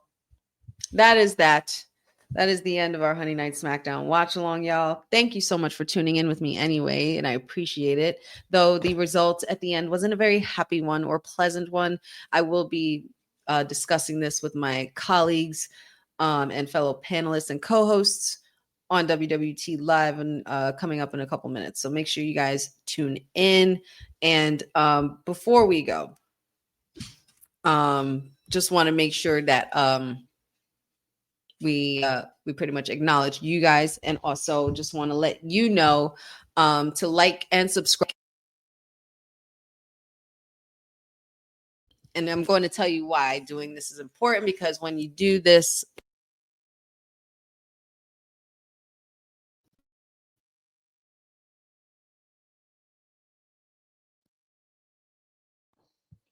that is that. That is the end of our Honeynight Smackdown watch along, y'all. Thank you so much for tuning in with me anyway, and I appreciate it. Though the result at the end wasn't a very happy one or pleasant one, I will be discussing this with my colleagues and fellow panelists and co-hosts on WWT Live and coming up in a couple minutes. So make sure you guys tune in. And before we go, just want to make sure that we pretty much acknowledge you guys, and also just want to let you know to like and subscribe. And I'm going to tell you why doing this is important, because when you do this,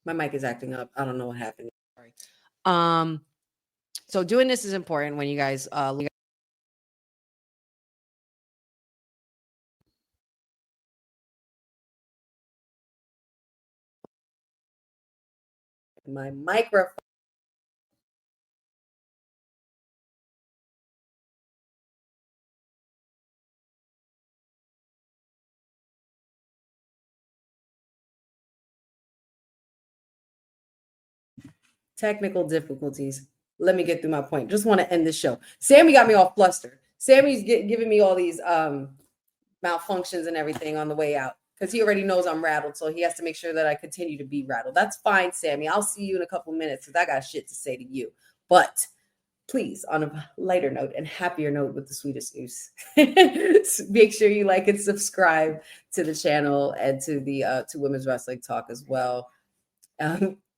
my mic is acting up. I don't know what happened. Sorry. So doing this is important when you guys my microphone. Technical difficulties. Let me get through my point. Just want to end this show. Sammy got me all flustered. Sammy's giving me all these malfunctions and everything on the way out, because he already knows I'm rattled. So he has to make sure that I continue to be rattled. That's fine, Sammy. I'll see you in a couple minutes, because I got shit to say to you. But please, on a lighter note and happier note with the sweetest news, make sure you like and subscribe to the channel and to the to Women's Wrestling Talk as well.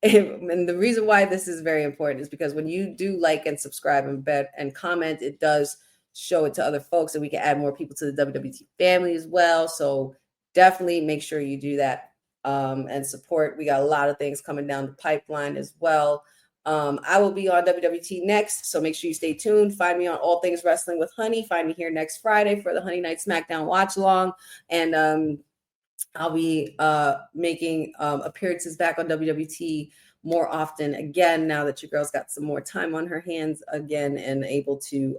And the reason why this is very important is because when you do like and subscribe and comment, it does show it to other folks, and we can add more people to the WWT family as well. So definitely make sure you do that and support. We got a lot of things coming down the pipeline as well. I will be on WWT next, so make sure you stay tuned. Find me on All Things Wrestling with Honey. Find me here next Friday for the Honeynight Smackdown watch along, and I'll be making appearances back on WWT more often again, now that your girl's got some more time on her hands again and able to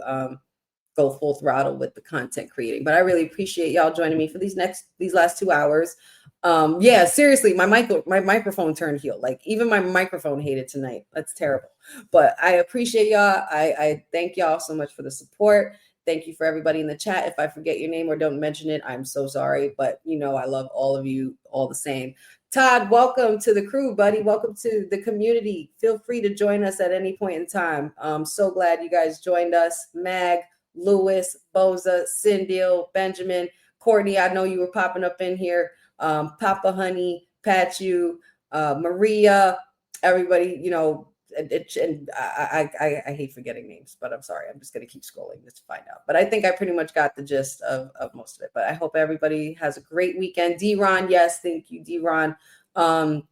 go full throttle with the content creating. But I really appreciate y'all joining me for these last 2 hours. Yeah, seriously, my microphone turned heel. Like, even my microphone hated tonight. That's terrible. But I appreciate y'all. I thank y'all so much for the support. Thank you for everybody in the chat. If I forget your name or don't mention it, I'm so sorry. But you know, I love all of you all the same. Todd, welcome to the crew, buddy. Welcome to the community. Feel free to join us at any point in time. I'm so glad you guys joined us. Mag, Lewis, Boza, Cindil, Benjamin, Courtney, I know you were popping up in here. Papa Honey, Pachu, Maria, everybody, you know, and I hate forgetting names, but I'm sorry. I'm just going to keep scrolling just to find out. But I think I pretty much got the gist of most of it. But I hope everybody has a great weekend. D-Ron, yes, thank you, D-Ron. I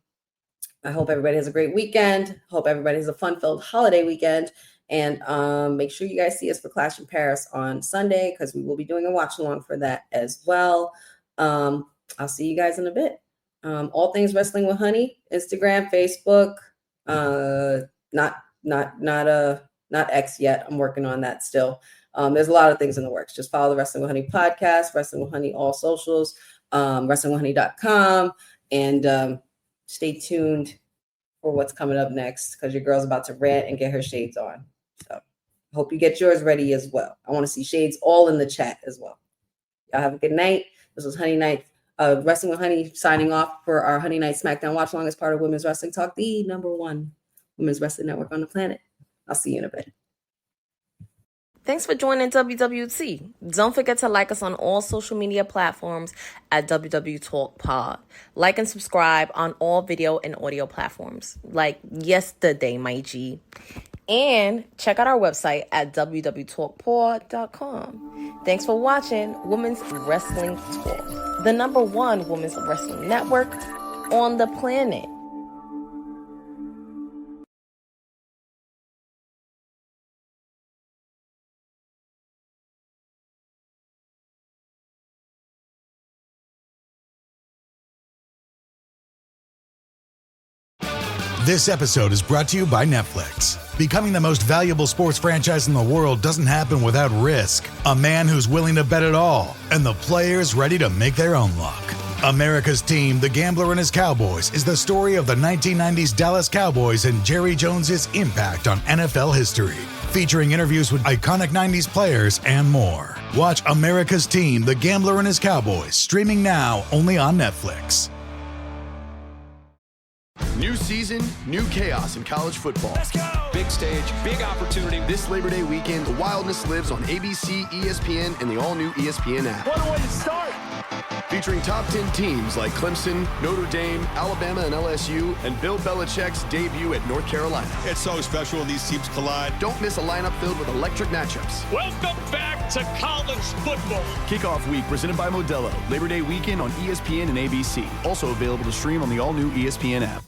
hope everybody has a great weekend. Hope everybody has a fun-filled holiday weekend. And make sure you guys see us for Clash in Paris on Sunday, because we will be doing a watch-along for that as well. I'll see you guys in a bit. All Things Wrestling with Honey, Instagram, Facebook, not X yet. I'm working on that still. There's a lot of things in the works. Just follow the Wrestling with Honey podcast, Wrestling with Honey all socials, wrestlingwithhoney.com, and stay tuned for what's coming up next, because your girl's about to rant and get her shades on. So hope you get yours ready as well. I want to see shades all in the chat as well. Y'all have a good night. This was Honeynight, Wrestling with Honey, signing off for our Honeynight Smackdown watch along as part of Women's Wrestling Talk, the #1 women's wrestling network on the planet. I'll see you in a bit. Thanks for joining WWT. Don't forget to like us on all social media platforms at WW Talk Pod. Like and subscribe on all video and audio platforms, like yesterday, my G. And check out our website at www.talkpod.com. Thanks for watching Women's Wrestling Talk, the #1 women's wrestling network on the planet. This episode is brought to you by Netflix. Becoming the most valuable sports franchise in the world doesn't happen without risk. A man who's willing to bet it all, and the players ready to make their own luck. America's Team, The Gambler and His Cowboys, is the story of the 1990s Dallas Cowboys and Jerry Jones's impact on NFL history. Featuring interviews with iconic 90s players and more. Watch America's Team, The Gambler and His Cowboys, streaming now only on Netflix. New season, new chaos in college football. Let's go! Big stage, big opportunity. This Labor Day weekend, the wildness lives on ABC, ESPN, and the all-new ESPN app. What a way to start! Featuring top 10 teams like Clemson, Notre Dame, Alabama, and LSU, and Bill Belichick's debut at North Carolina. It's so special when these teams collide. Don't miss a lineup filled with electric matchups. Welcome back to college football. Kickoff week presented by Modelo. Labor Day weekend on ESPN and ABC. Also available to stream on the all-new ESPN app.